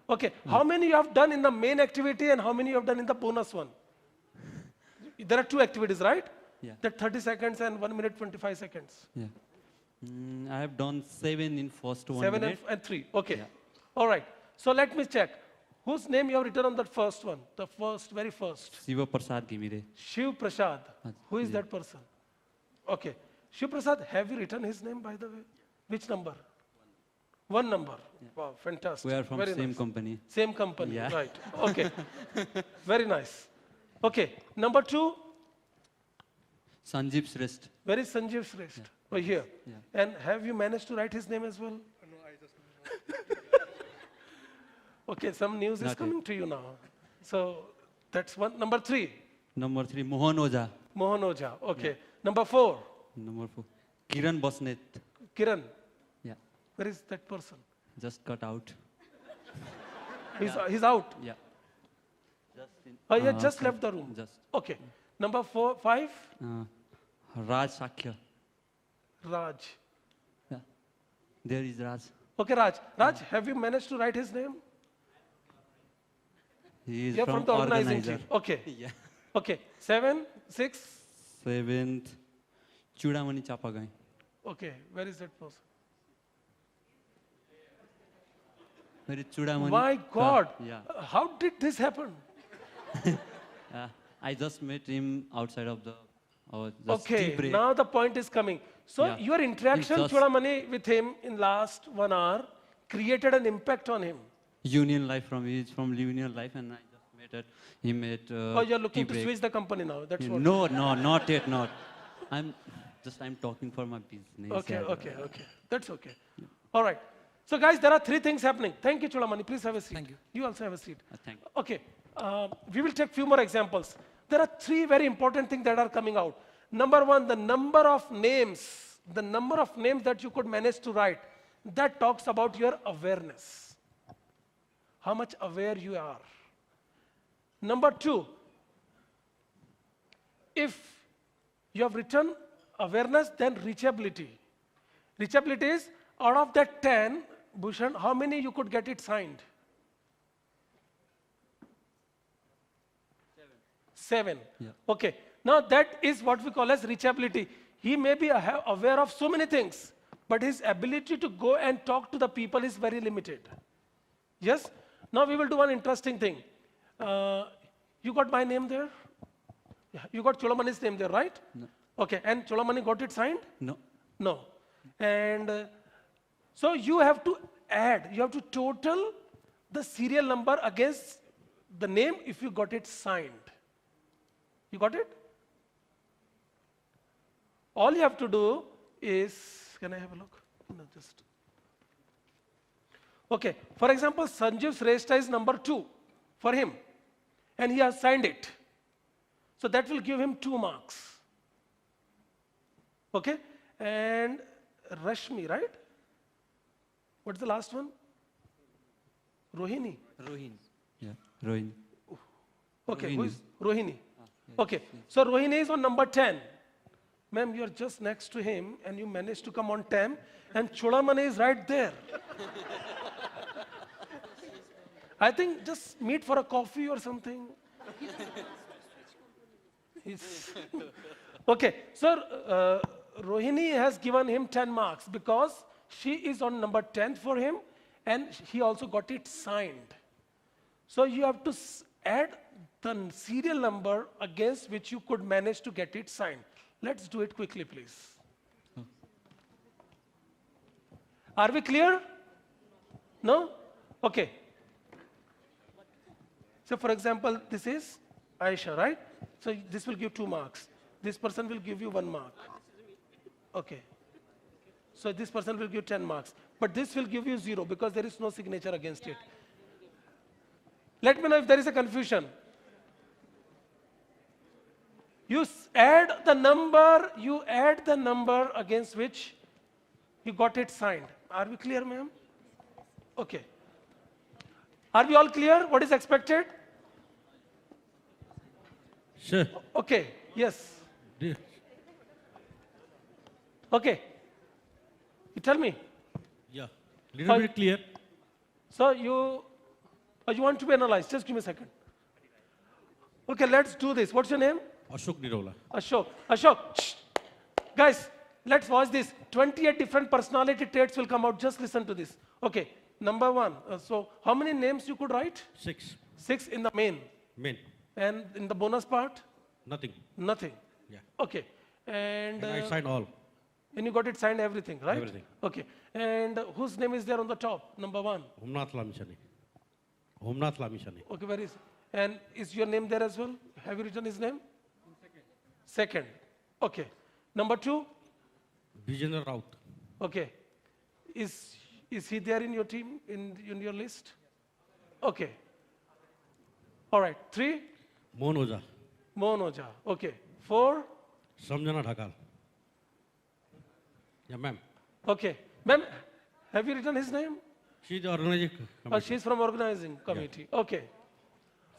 Okay, how many you have done in the main activity and how many you have done in the bonus one? There are 2 activities, right? Yeah. That 30 seconds and 1 minute 25 seconds. Yeah. I have done 7 in first 1 7 minute. and 3. Okay. Yeah. All right. So let me check. Whose name you have written on that first one? The first, very first. Shiva Prasad Gimire. Shiv Prasad. Who is that person? Okay. Shiv Prasad, have you written his name, by the way? Which number? 1 number. Yeah. Wow, fantastic. We are from very same nice. company. Same company, Yeah. right. Okay. Very nice. Okay. Number 2. Sanjeev Shrestha. Where is Sanjeev Shrestha? Yeah. Oh, here. Yeah. And have you managed to write his name as well? No, I just Okay, some news is Not coming to you now. So that's one. Number 3. Number 3, Mohan Oja. Mohan Oja. Okay. Yeah. Number 4. Number 4, Kiran Basnet. Kiran. Yeah. Where is that person? Just cut out. He's out. Yeah. Oh, yeah, just left the room. Just. Okay. Number 5. Raj Sakya. Raj. Yeah. There is Raj. Okay, Raj. Raj, have you managed to write his name? He is You're from the organizing organizer. team. Okay. Yeah. Okay. 7, 6. 7th, Chudamani Chapagai. Okay. Where is that person? Where is Chudamani? My God. Yeah. How did this happen? I just met him outside of the Okay, now the point is coming. So Yeah. your interaction, Chudamani, with him in last 1 hour created an impact on him. Union Life he's from Union Life, and I just met him at Oh, you're looking to switch the company now. That's what. No, not yet, not. I'm talking for my business. Okay. That's okay. All right. So guys, there are 3 things happening. Thank you, Chudamani. Please have a seat. Thank you. You also have a seat. Thank you. Okay. We will take few more examples. There are 3 very important things that are coming out. Number 1, the number of names that you could manage to write, that talks about your awareness. How much aware you are. Number 2, if you have written awareness, then reachability. Reachability is, out of that 10, Bhushan, how many you could get it signed? 7. Yeah. Okay. Now that is what we call as reachability. He may be aware of so many things, but his ability to go and talk to the people is very limited. Yes? Now we will do one interesting thing. You got my name there? Yeah. You got Chudamani's name there, right? No. Okay. And Chudamani got it signed? No. No. And so you have to add, you have to total the serial number against the name if you got it signed. You got it? All you have to do is, can I have a look? No, just Okay, for example, Sanjeev's register is number 2 for him, and he has signed it. So that will give him 2 marks. Okay, and Rashmi, right? What's the last one? Rohini. Rohini. Yeah, Rohini. Okay, who is Rohini? Okay, so Rohini is on number 10. Ma'am, you are just next to him and you managed to come on 10 and Chodamani is right there. I think just meet for a coffee or something. Okay, so Rohini has given him 10 marks because she is on number 10 for him and he also got it signed. So you have to add the serial number against which you could manage to get it signed. Let's do it quickly, please. Are we clear? No? Okay. So for example, this is Aisha, right? So this will give 2 marks. This person will give you 1 mark. Okay. So this person will give 10 marks. But this will give you 0 because there is no signature against it. Let me know if there is a confusion. You add the number against which you got it signed. Are we clear, ma'am? Okay. Are we all clear? What is expected? Sure. Okay. Yes. Okay. You tell me. Yeah. Little bit clear. So you want to be analyzed. Just give me a second. Okay, let's do this. What's your name? Ashok Nirola. Ashok. Ashok. Shh. Guys, let's watch this. 28 different personality traits will come out. Just listen to this. Okay. Number 1. So how many names you could write? 6. 6 in the main. Main. And in the bonus part? Nothing. Nothing. Yeah. Okay. And I signed all. And you got it signed everything, right? Everything. Okay. And whose name is there on the top? Number 1. Omnath Lamishani. Omnath Lamishani. Okay, where is? And is your name there as well? Have you written his name? Second. Okay. Number 2? Vijender Raut. Okay. Is he there in your team, in your list? Okay. All right. 3? Mohan Oja. Mohan Oja. Okay. 4? Samjana Dhakal. Yeah, ma'am. Okay. Ma'am, have you written his name? She's the organizing committee. She's from organizing committee. Yeah. Okay.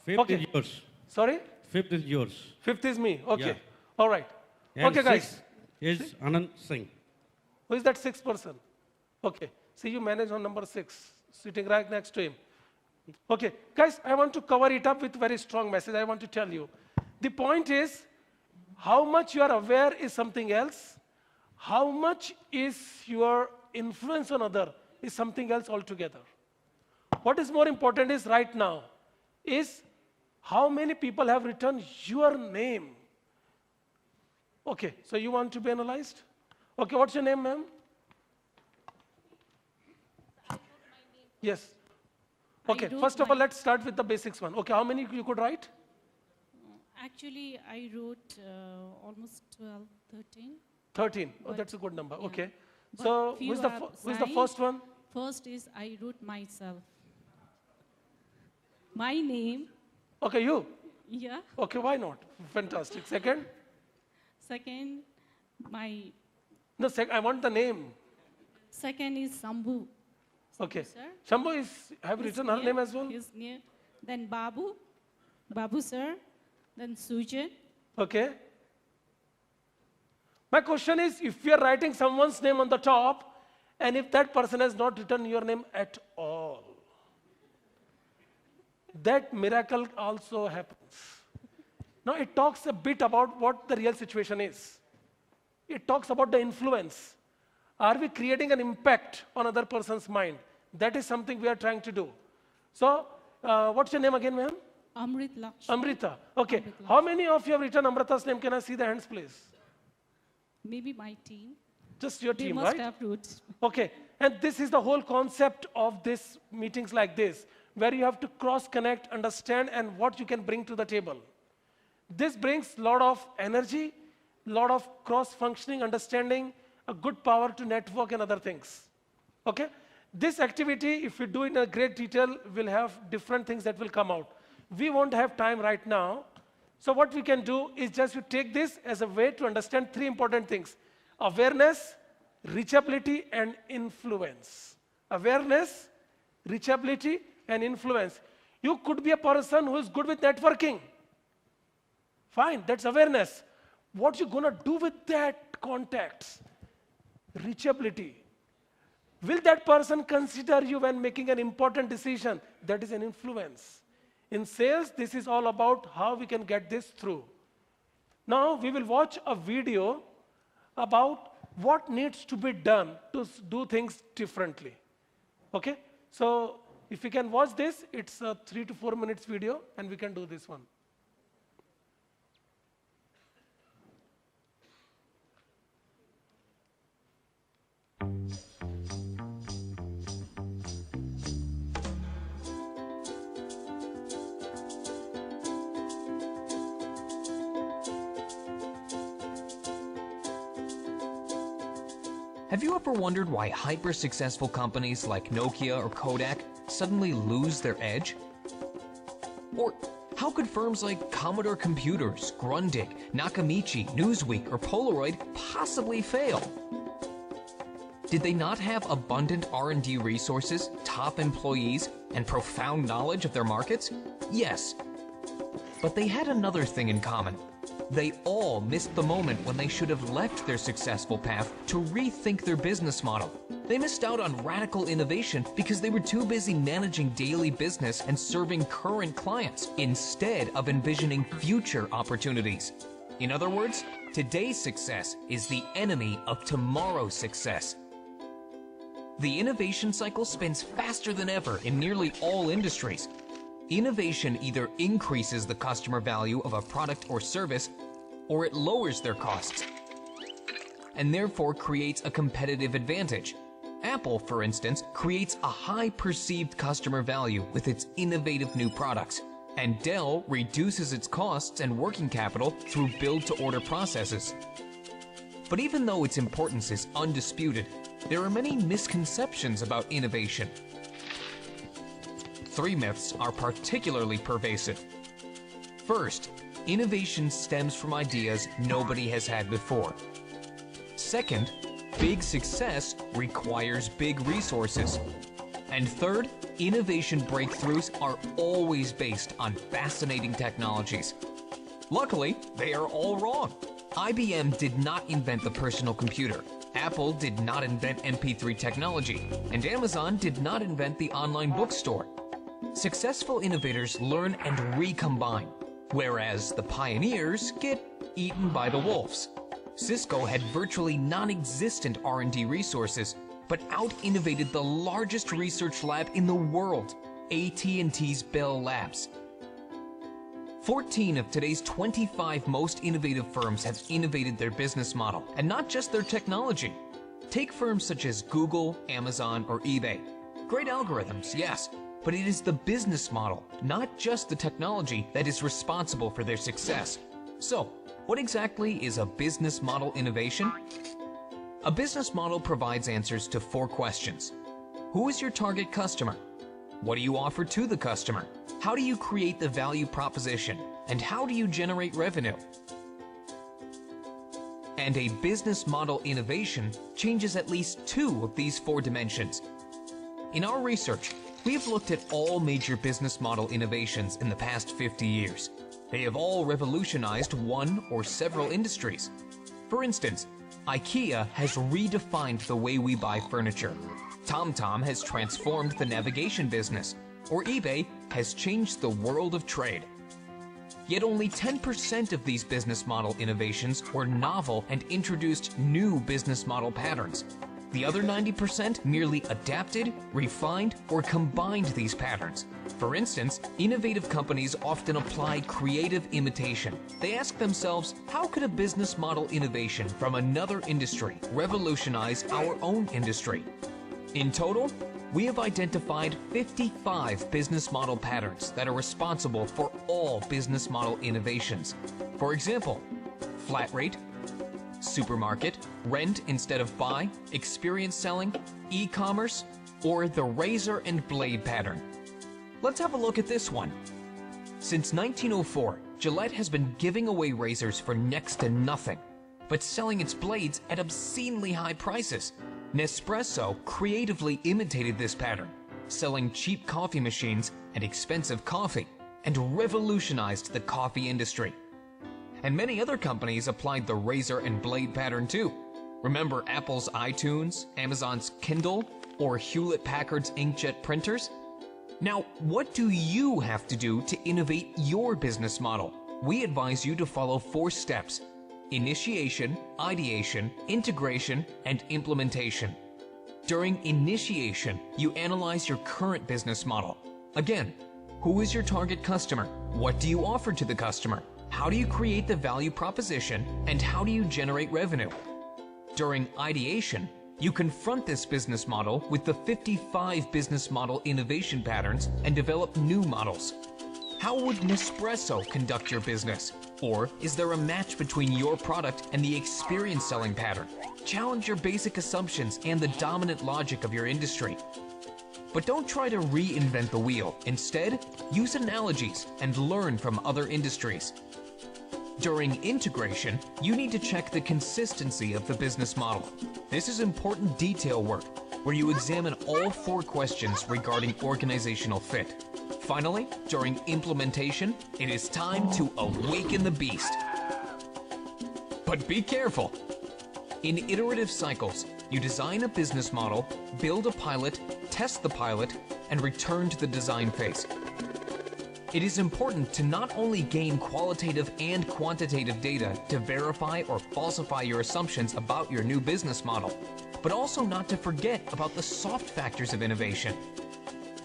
5th is yours. Sorry? 5th is yours. 5th is me. Okay. Yeah. All right. And okay, guys. Is Anand Singh. Who is that 6th person? Okay. See, you manage on number 6, sitting right next to him. Okay. Guys, I want to cover it up with very strong message. I want to tell you. The point is, how much you are aware is something else. How much is your influence on other is something else altogether. What is more important is right now is how many people have written your name. Okay, so you want to be analyzed? Okay, what's your name, ma'am? Yes. Okay, first of all, let's start with the basics one. Okay, how many you could write? Actually, I wrote almost 12, 13. 13. Oh, that's a good number. Yeah. Okay. But So, few who's the signed. first one? First is I wrote myself. My name. Okay, you? Yeah. Okay, why not? Fantastic. Second? Second, my No, I want the name. second is Sambhu. Okay. Sir. Shambhu have you He's written her near- name as well? He's near. Then Babu sir. Then Sujan. Okay. My question is, if you are writing someone's name on the top, and if that person has not written your name at all, that miracle also happens. Now, it talks a bit about what the real situation is. It talks about the influence. Are we creating an impact on other person's mind? That is something we are trying to do. So, what's your name again, ma'am? Amrit Lakshmi. Amrita. Okay. How many of you have written Amrita's name? Can I see the hands, please? Maybe my team. Just your They team, must right? have wrote. Okay. And this is the whole concept of this meetings like this, where you have to cross-connect, understand, and what you can bring to the table. This brings a lot of energy, a lot of cross-functioning, understanding, a good power to network and other things. Okay? This activity, if we do in a great detail, will have different things that will come out. We won't have time right now. So what we can do is just we take this as a way to understand three important things: awareness, reachability, and influence. Awareness, reachability, and influence. You could be a person who is good with networking. Fine, that's awareness. What you gonna do with that contacts? Reachability. Will that person consider you when making an important decision? That is an influence. In sales, this is all about how we can get this through. Now, we will watch a video about what needs to be done to do things differently. Okay? So, if we can watch this, it's a 3 to 4 minutes video, and we can do this one. Have you ever wondered why hyper-successful companies like Nokia or Kodak suddenly lose their edge? Or how could firms like Commodore Computers, Grundig, Nakamichi, Newsweek, or Polaroid possibly fail? Did they not have abundant R&D resources, top employees, and profound knowledge of their markets? Yes. But they had another thing in common. They all missed the moment when they should have left their successful path to rethink their business model. They missed out on radical innovation because they were too busy managing daily business and serving current clients instead of envisioning future opportunities. In other words, today's success is the enemy of tomorrow's success. The innovation cycle spins faster than ever in nearly all industries. Innovation either increases the customer value of a product or service, or it lowers their costs, and therefore creates a competitive advantage. Apple, for instance, creates a high perceived customer value with its innovative new products, and Dell reduces its costs and working capital through build-to-order processes. But even though its importance is undisputed, there are many misconceptions about innovation. 3 myths are particularly pervasive. First, innovation stems from ideas nobody has had before. Second, big success requires big resources. And third, innovation breakthroughs are always based on fascinating technologies. Luckily, they are all wrong. IBM did not invent the personal computer. Apple did not invent MP3 technology. And Amazon did not invent the online bookstore. Successful innovators learn and recombine, whereas the pioneers get eaten by the wolves. Cisco had virtually non-existent R&D resources, but out-innovated the largest research lab in the world, AT&T's Bell Labs. 14 of today's 25 most innovative firms have innovated their business model, and not just their technology. Take firms such as Google, Amazon, or eBay. Great algorithms, yes, but it is the business model, not just the technology, that is responsible for their success. So, what exactly is a business model innovation? A business model provides answers to 4 questions. Who is your target customer? What do you offer to the customer? How do you create the value proposition? And how do you generate revenue? And a business model innovation changes at least 2 of these 4 dimensions. In our research, we have looked at all major business model innovations in the past 50 years. They have all revolutionized one or several industries. For instance, IKEA has redefined the way we buy furniture. TomTom has transformed the navigation business, or eBay has changed the world of trade. Yet only 10% of these business model innovations were novel and introduced new business model patterns. The other 90% merely adapted, refined, or combined these patterns. For instance, innovative companies often apply creative imitation. They ask themselves, how could a business model innovation from another industry revolutionize our own industry? In total, we have identified 55 business model patterns that are responsible for all business model innovations. For example, flat rate, supermarket, rent instead of buy, experience selling, e-commerce, or the razor and blade pattern. Let's have a look at this one. Since 1904, Gillette has been giving away razors for next to nothing, but selling its blades at obscenely high prices. Nespresso creatively imitated this pattern, selling cheap coffee machines and expensive coffee, and revolutionized the coffee industry. And many other companies applied the razor and blade pattern too. Remember Apple's iTunes, Amazon's Kindle, or Hewlett-Packard's inkjet printers? Now, what do you have to do to innovate your business model? We advise you to follow 4 steps: initiation, ideation, integration, and implementation. During initiation, you analyze your current business model. Again, who is your target customer? What do you offer to the customer? How do you create the value proposition? And how do you generate revenue? During ideation, you confront this business model with the 55 business model innovation patterns and develop new models. How would Nespresso conduct your business? Or is there a match between your product and the experience selling pattern? Challenge your basic assumptions and the dominant logic of your industry. But don't try to reinvent the wheel. Instead, use analogies and learn from other industries. During integration, you need to check the consistency of the business model. This is important detail work, where you examine all 4 questions regarding organizational fit. Finally, during implementation, it is time to awaken the beast. But be careful. In iterative cycles, you design a business model, build a pilot, test the pilot, and return to the design phase. It is important to not only gain qualitative and quantitative data to verify or falsify your assumptions about your new business model, but also not to forget about the soft factors of innovation.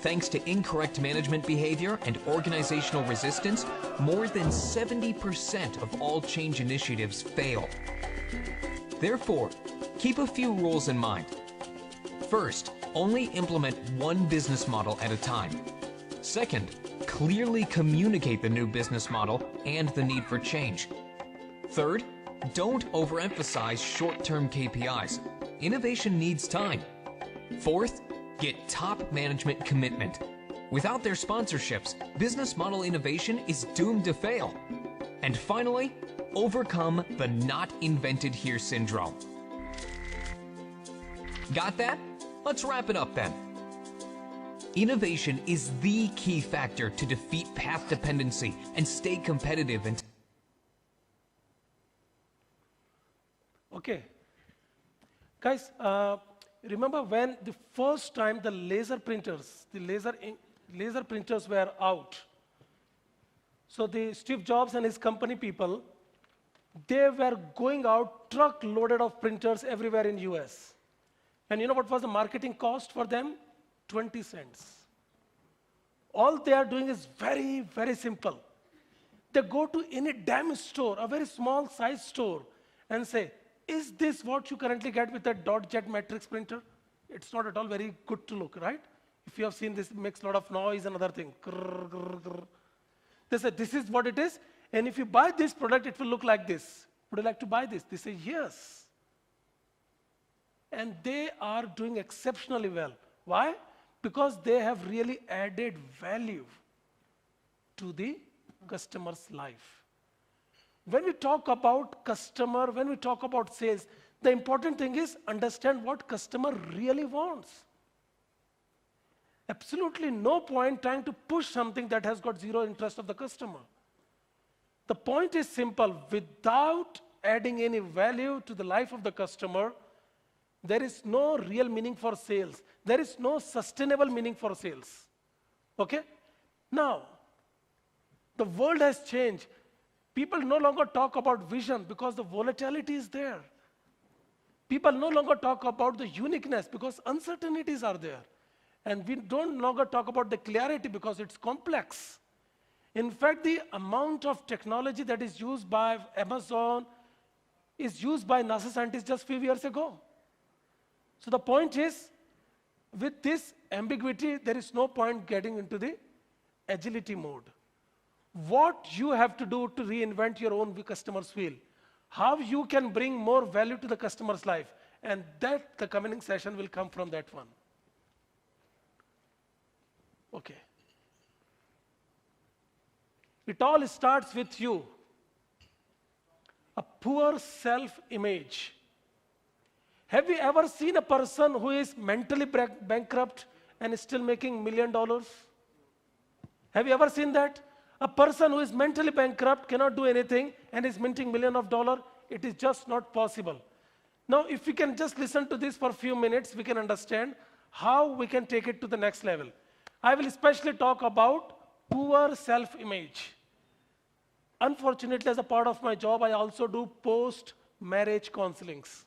Thanks to incorrect management behavior and organizational resistance, more than 70% of all change initiatives fail. Therefore, keep a few rules in mind. First, only implement one business model at a time. Second, clearly communicate the new business model and the need for change. Third, don't overemphasize short-term KPIs. Innovation needs time. Fourth, get top management commitment. Without their sponsorships, business model innovation is doomed to fail. And finally, overcome the not invented here syndrome. Got that? Let's wrap it up then. Innovation is the key factor to defeat path dependency and stay competitive and Okay. Guys, remember when the first time the laser printers, laser printers were out. So the Steve Jobs and his company people, they were going out truck loaded of printers everywhere in US. And you know what was the marketing cost for them? 20 cents. All they are doing is very, very simple. They go to any damn store, a very small size store, and say, is this what you currently get with a dot jet matrix printer? It's not at all very good to look, right? If you have seen this, it makes a lot of noise and other thing. Grrr, grrr, grrr. They say, this is what it is, and if you buy this product, it will look like this. Would you like to buy this? They say, yes. And they are doing exceptionally well. Why? Because they have really added value to the customer's life. When we talk about customer, when we talk about sales, the important thing is understand what customer really wants. Absolutely no point trying to push something that has got zero interest of the customer. The point is simple. Without adding any value to the life of the customer, there is no real meaning for sales. There is no sustainable meaning for sales. Okay? Now, the world has changed. People no longer talk about vision because the volatility is there. People no longer talk about the uniqueness because uncertainties are there. And we don't longer talk about the clarity because it's complex. In fact, the amount of technology that is used by Amazon is used by NASA scientists just a few years ago. So the point is, with this ambiguity, there is no point getting into the agility mode. What you have to do to reinvent your own customer's wheel, how you can bring more value to the customer's life, and that the coming session will come from that one. Okay. It all starts with you. A poor self-image. Have you ever seen a person who is mentally bankrupt and is still making $1 million? Have you ever seen that? A person who is mentally bankrupt, cannot do anything, and is minting $1 million, it is just not possible. Now, if we can just listen to this for a few minutes, we can understand how we can take it to the next level. I will especially talk about poor self-image. Unfortunately, as a part of my job, I also do post-marriage counselings.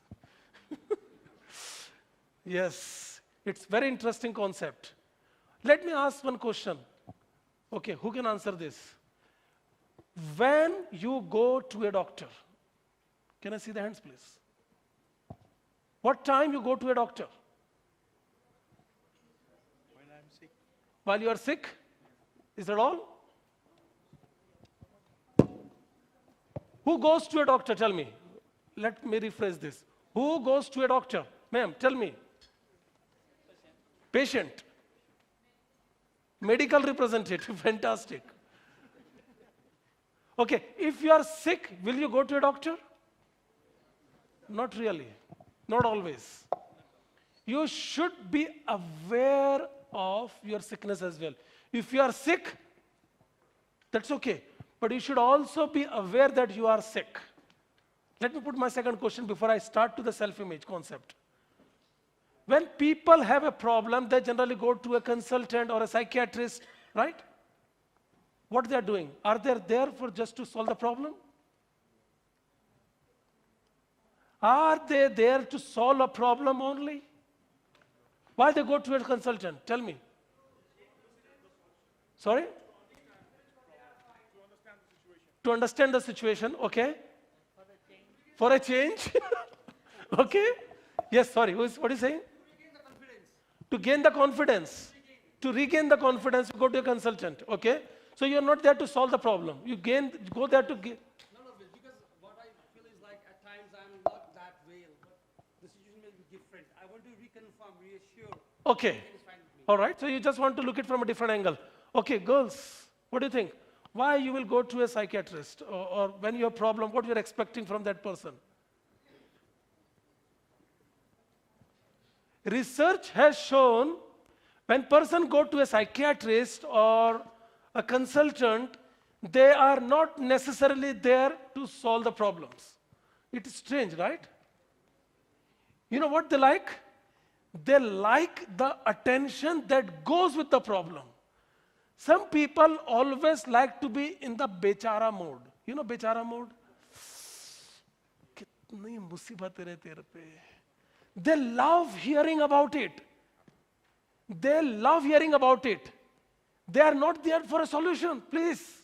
Yes, it's very interesting concept. Let me ask one question. Okay, who can answer this? When you go to a doctor, can I see the hands, please? What time you go to a doctor? When I'm sick. While you are sick? Is that all? Who goes to a doctor? Tell me. Let me rephrase this. Who goes to a doctor? Ma'am, tell me. Patient. Medical representative. Fantastic. Okay, if you are sick, will you go to a doctor? Not really. Not always. You should be aware of your sickness as well. If you are sick, that's okay. But you should also be aware that you are sick. Let me put my second question before I start to the self-image concept. When people have a problem, they generally go to a consultant or a psychiatrist, right? What they are doing? Are they there for just to solve the problem? Are they there to solve a problem only? Why they go to a consultant? Tell me. Sorry? To understand the situation, okay. For a change? Okay. Yes, sorry, what are you saying? To gain the confidence. To regain the confidence, you go to a consultant, okay. So you're not there to solve the problem. You go there to gain. No, because what I feel is like at times I'm not that way, but the situation may be different. I want to reconfirm, reassure. Okay. All right, so you just want to look at it from a different angle. Okay, girls, what do you think? Why you will go to a psychiatrist or when you have a problem, what you're expecting from that person? Research has shown when person go to a psychiatrist or a consultant, they are not necessarily there to solve the problems. It is strange, right? You know what they like? They like the attention that goes with the problem. Some people always like to be in the bechara mode. You know bechara mode? Kitni musibatein hai tere pe. They love hearing about it. They love hearing about it. They are not there for a solution, please.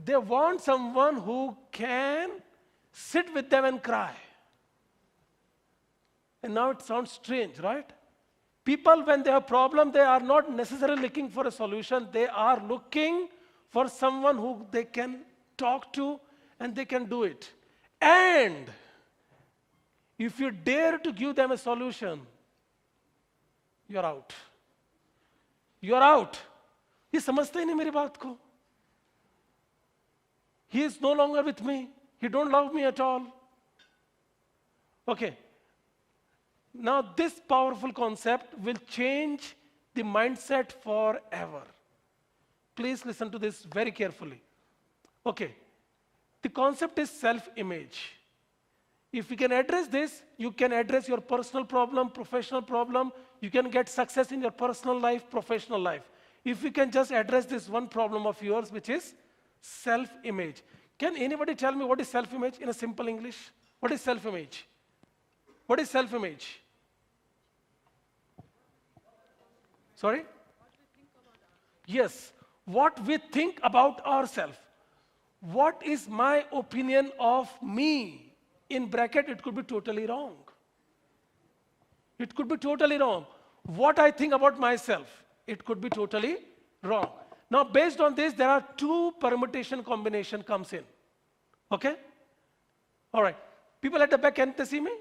They want someone who can sit with them and cry. And now it sounds strange, right? People, when they have a problem, they are not necessarily looking for a solution. They are looking for someone who they can talk to and they can do it. And if you dare to give them a solution, you're out. You're out. ये समझते ही नहीं मेरी बात को. He is no longer with me. He don't love me at all. Okay. Now this powerful concept will change the mindset forever. Please listen to this very carefully. Okay. The concept is self-image. If you can address this, you can address your personal problem, professional problem. You can get success in your personal life, professional life. If you can just address this one problem of yours, which is self-image. Can anybody tell me what is self-image in a simple English? What is self-image? What is self-image? Sorry? Yes, what we think about ourselves. What is my opinion of me? In bracket, it could be totally wrong. It could be totally wrong. What I think about myself, it could be totally wrong. Now, based on this, there are two permutation combination comes in. Okay? All right. People at the back, can they see me?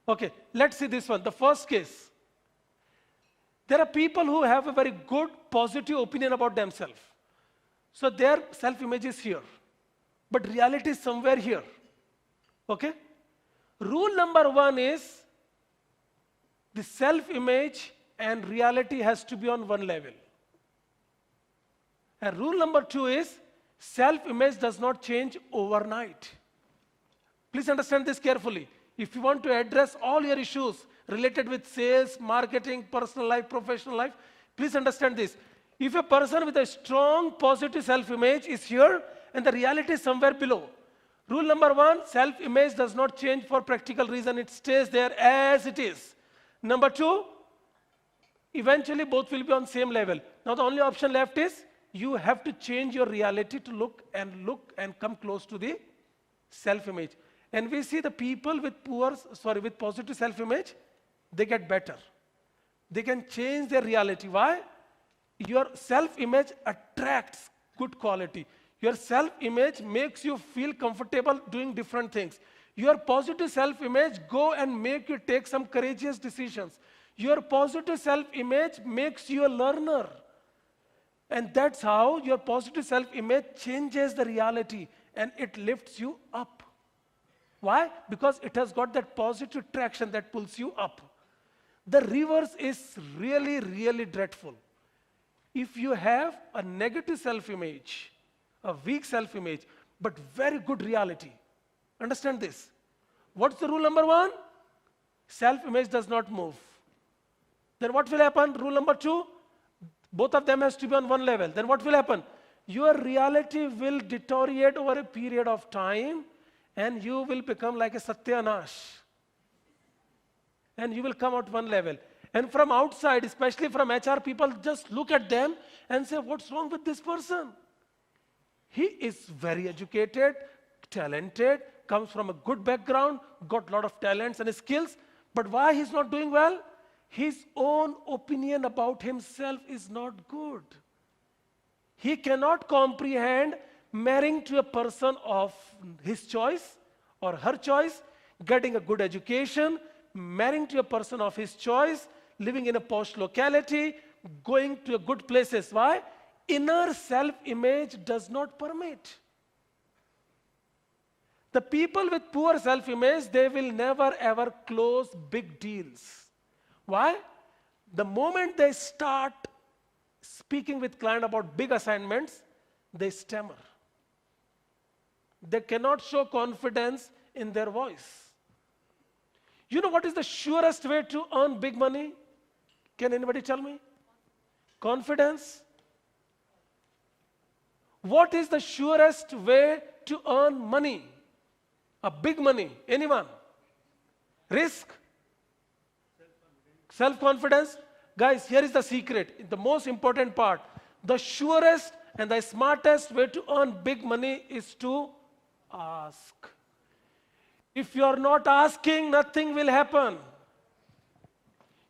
Okay, let's see this one. The first case. There are people who have a very good, positive opinion about themselves. So their self-image is here. But reality is somewhere here. Okay? Rule number 1 is the self-image and reality has to be on one level. And rule number 2 is self-image does not change overnight. Please understand this carefully. If you want to address all your issues related with sales, marketing, personal life, professional life, please understand this. If a person with a strong positive self-image is here and the reality is somewhere below, rule number 1, self-image does not change for practical reason. It stays there as it is. Number 2, eventually both will be on same level. Now the only option left is you have to change your reality to look and come close to the self-image. And we see the people with with positive self-image, they get better. They can change their reality. Why? Your self-image attracts good quality. Your self-image makes you feel comfortable doing different things. Your positive self-image go and make you take some courageous decisions. Your positive self-image makes you a learner. And that's how your positive self-image changes the reality and it lifts you up. Why? Because it has got that positive traction that pulls you up. The reverse is really, really dreadful. If you have a negative self-image, a weak self-image, but very good reality, understand this. What's the rule number 1? Self-image does not move. Then what will happen? Rule number 2, both of them has to be on one level. Then what will happen? Your reality will deteriorate over a period of time and you will become like a Satyanash. And you will come out one level. And from outside, especially from HR, people just look at them and say, what's wrong with this person? He is very educated, talented, comes from a good background, got a lot of talents and skills. But why he's not doing well? His own opinion about himself is not good. He cannot comprehend marrying to a person of his choice or her choice, getting a good education, marrying to a person of his choice, living in a posh locality, going to a good places. Why? Inner self-image does not permit. The people with poor self-image, they will never ever close big deals. Why? The moment they start speaking with client about big assignments, they stammer. They cannot show confidence in their voice. You know what is the surest way to earn big money? Can anybody tell me? Confidence. What is the surest way to earn money? A big money. Anyone? Risk? Self-confidence? Guys, here is the secret, the most important part. The surest and the smartest way to earn big money is to ask. If you are not asking, nothing will happen.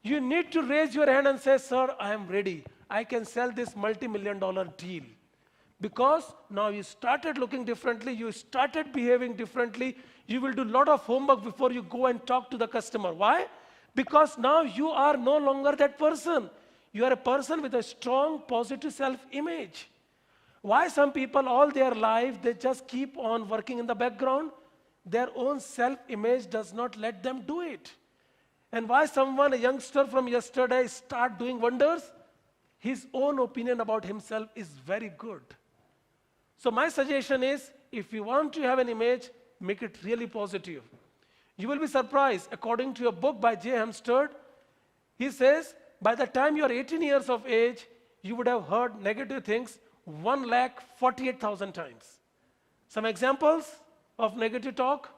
You need to raise your hand and say, sir, I am ready. I can sell this multi-million-dollar deal. Because now you started looking differently, you started behaving differently, you will do a lot of homework before you go and talk to the customer. Why? Because now you are no longer that person. You are a person with a strong, positive self-image. Why some people all their life, they just keep on working in the background? Their own self-image does not let them do it. And why someone, a youngster from yesterday, start doing wonders? His own opinion about himself is very good. So my suggestion is, if you want to have an image, make it really positive. You will be surprised. According to a book by Jay Hemsterd, he says, by the time you are 18 years of age, you would have heard negative things 1,48,000 times. Some examples of negative talk?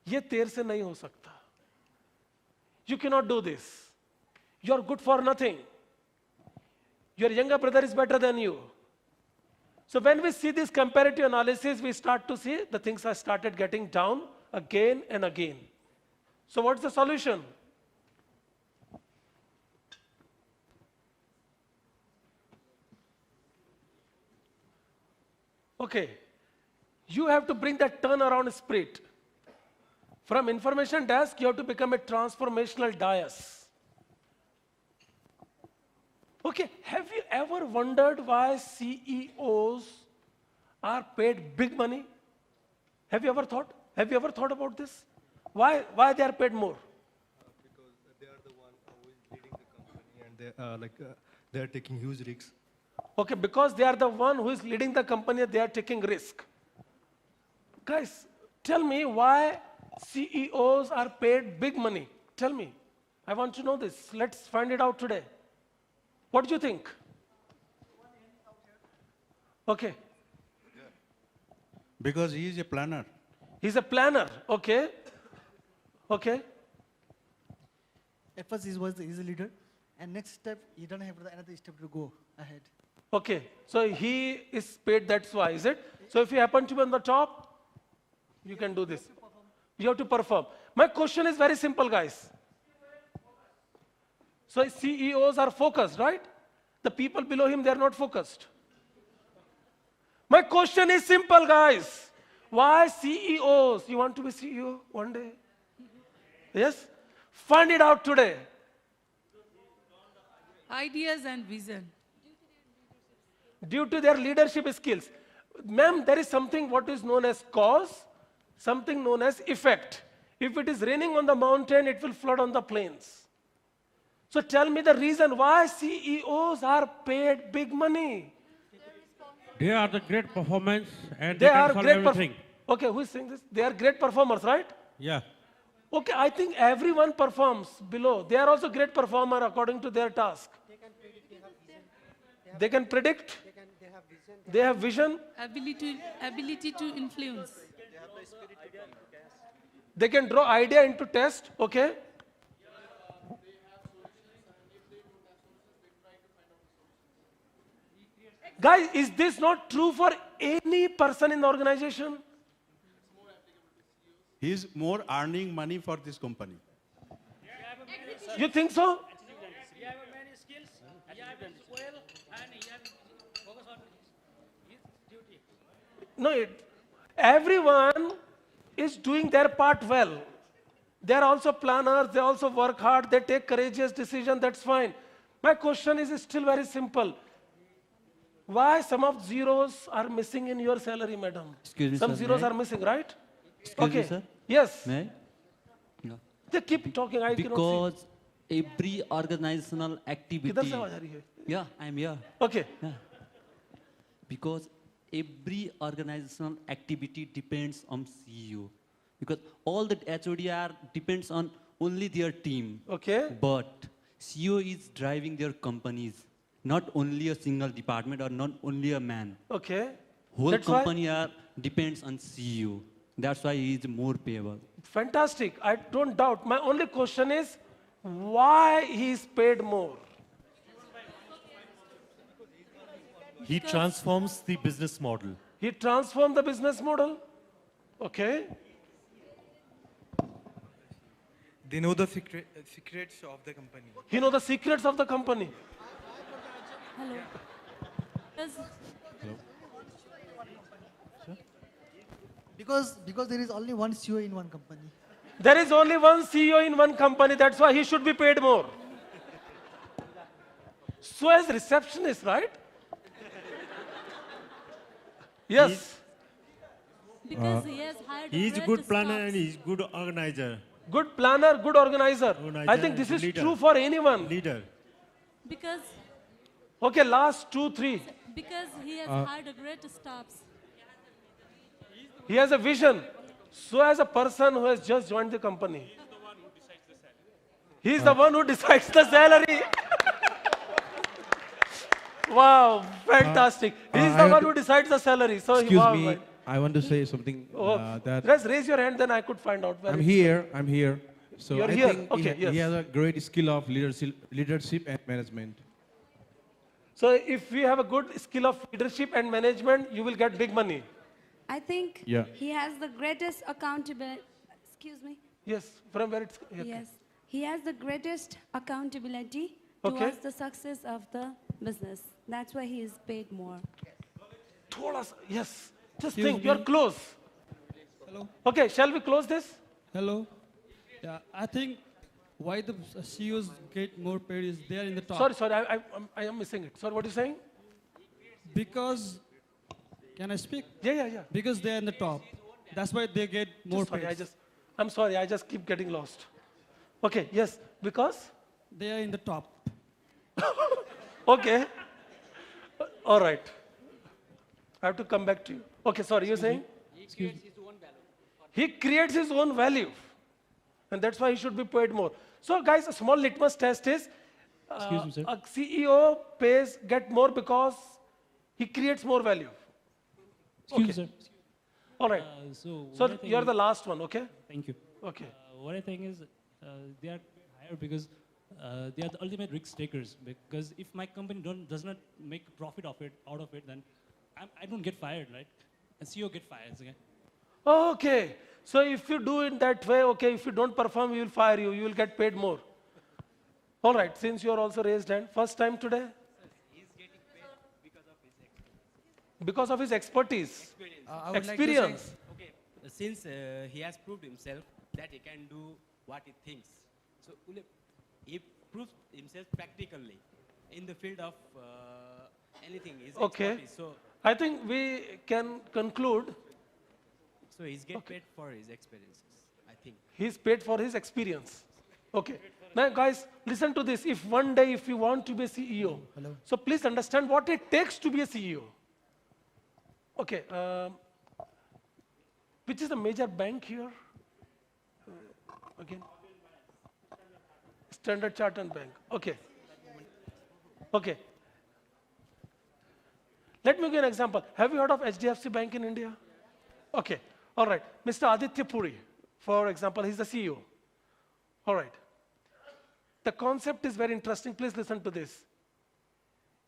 ये तेरे से नहीं हो सकता. You cannot do this. You are good for nothing. Your younger brother is better than you. So when we see this comparative analysis, we start to see the things are started getting down again and again. So what's the solution? Okay, you have to bring that turnaround spirit. From information desk, you have to become a transformational dais. Okay, have you ever wondered why CEOs are paid big money? Have you ever thought? Have you ever thought about this? Why they are paid more? And they are taking huge risks. Okay, because they are the one who is leading the company, they are taking risk. Guys, tell me why CEOs are paid big money. Tell me. I want to know this. Let's find it out today. What do you think? Okay. Because he is a planner. He's a planner. Okay. Okay. At first, he's a leader, and next step, he don't have another step to go ahead. Okay. So he is paid, that's why, is it? So if you happen to be on the top, you can do this. You have to perform. My question is very simple, guys. So CEOs are focused, right? The people below him, they are not focused. My question is simple, guys. Why CEOs? You want to be CEO one day? Yes? Find it out today. Ideas and vision. Due to their leadership skills. Ma'am, there is something what is known as cause, something known as effect. If it is raining on the mountain, it will flood on the plains. So tell me the reason why CEOs are paid big money. They are the great performance and They they are can solve great everything. Okay, who is saying this? They are great performers, right? Yeah. Okay, I think everyone performs below. They are also great performer according to their task. They can predict. They have vision. Ability to influence. They can draw idea into test. Okay. Guys, is this not true for any person in the organization? He is more earning money for this company. You think so? He have many skills, he have well, and he have focus on his duty. No, everyone is doing their part well. They are also planners, they also work hard, they take courageous decisions, that's fine. My question is still very simple. Why some of zeros are missing in your salary, madam? Excuse me, some sir, zeros may I? are missing, right? Excuse okay. me, sir. Yes. May I? No. They keep talking, I cannot see. Because every organizational किधर activity. से आवाज आ रही है? Yeah, I'm here. Okay. Yeah. Because every organizational activity depends on CEO. Because all the HODR depends on only their team. Okay. But CEO is driving their companies, not only a single department or not only a man. Okay. Whole That's why- company depends on CEO. That's why he is more payable. Fantastic. I don't doubt. My only question is why he is paid more? He transforms the business model. He transformed the business model. Okay. They know the secrets of the company. He knows the secrets of the company. Hello. Because there is only one CEO in one company. There is only one CEO in one company. That's why he should be paid more. So as receptionist, right? Yes. Because he has hired He is great good planner staffs. and he is good organizer. Good planner, good organizer. I think this is leader. true for anyone. Leader. Because Okay, last 2, 3. because he has hired a great staffs. He has a vision. So as a person who has just joined the company, he is the one who decides the salary. Wow, fantastic. He is I the have one to- who decides the salary. So Excuse wow, me, right. I want to say something Oh, that let's raise your hand, then I could find out. where I'm it's- here. So You're I here, think okay, he yes. has a great skill of leadership and management. So if you have a good skill of leadership and management, you will get big money. I think Yeah. he has the greatest accountability. Excuse me. Yes, from where it's. Okay. Yes. He has the greatest accountability Okay. towards the success of the business. That's why he is paid more. Yes. Just Excuse think, you're me. close. Hello. Okay, shall we close this? Hello. Yeah, I think why the CEOs get more paid is they are in the top. Sorry, I am missing it. Sorry, what are you saying? Because, can I speak? Yeah. Because they are in the top. That's why they get more Sorry, paid. I'm sorry, I just keep getting lost. Okay, yes, because? They are in the top. Okay. All right. I have to come back to you. Okay, sorry, you're saying? He creates his own value. And that's why he should be paid more. So guys, a small litmus test is, Excuse me, sir. a CEO get more because he creates more value. Excuse me, sir. All right. So So what I think you're is- the last one, okay? Thank you. Okay. What I think is they are hired because they are the ultimate risk takers. Because if my company does not make profit out of it, then I don't get fired, right? And CEO get fired. Okay? Okay. So if you do it that way, okay, if you don't perform, we will fire you. You will get paid more. All right. Since you are also raised hand, first time today? Because of his expertise. I would Experience. like to say, okay, since he has proved himself that he can do what he thinks, so he proves himself practically in the field of anything. His Okay. expertise. So, I think we can conclude so he's get paid for his experiences, I think. he's paid for his experience. Okay. Now, guys, listen to this. If one day, if you want to be a CEO, so please understand what it takes to be a CEO. Okay. Which is the major bank here? Again? Standard Chartered Bank. Okay. Okay. Let me give you an example. Have you heard of HDFC Bank in India? Okay. All right. Mr. Aditya Puri, for example, he's the CEO. All right. The concept is very interesting. Please listen to this.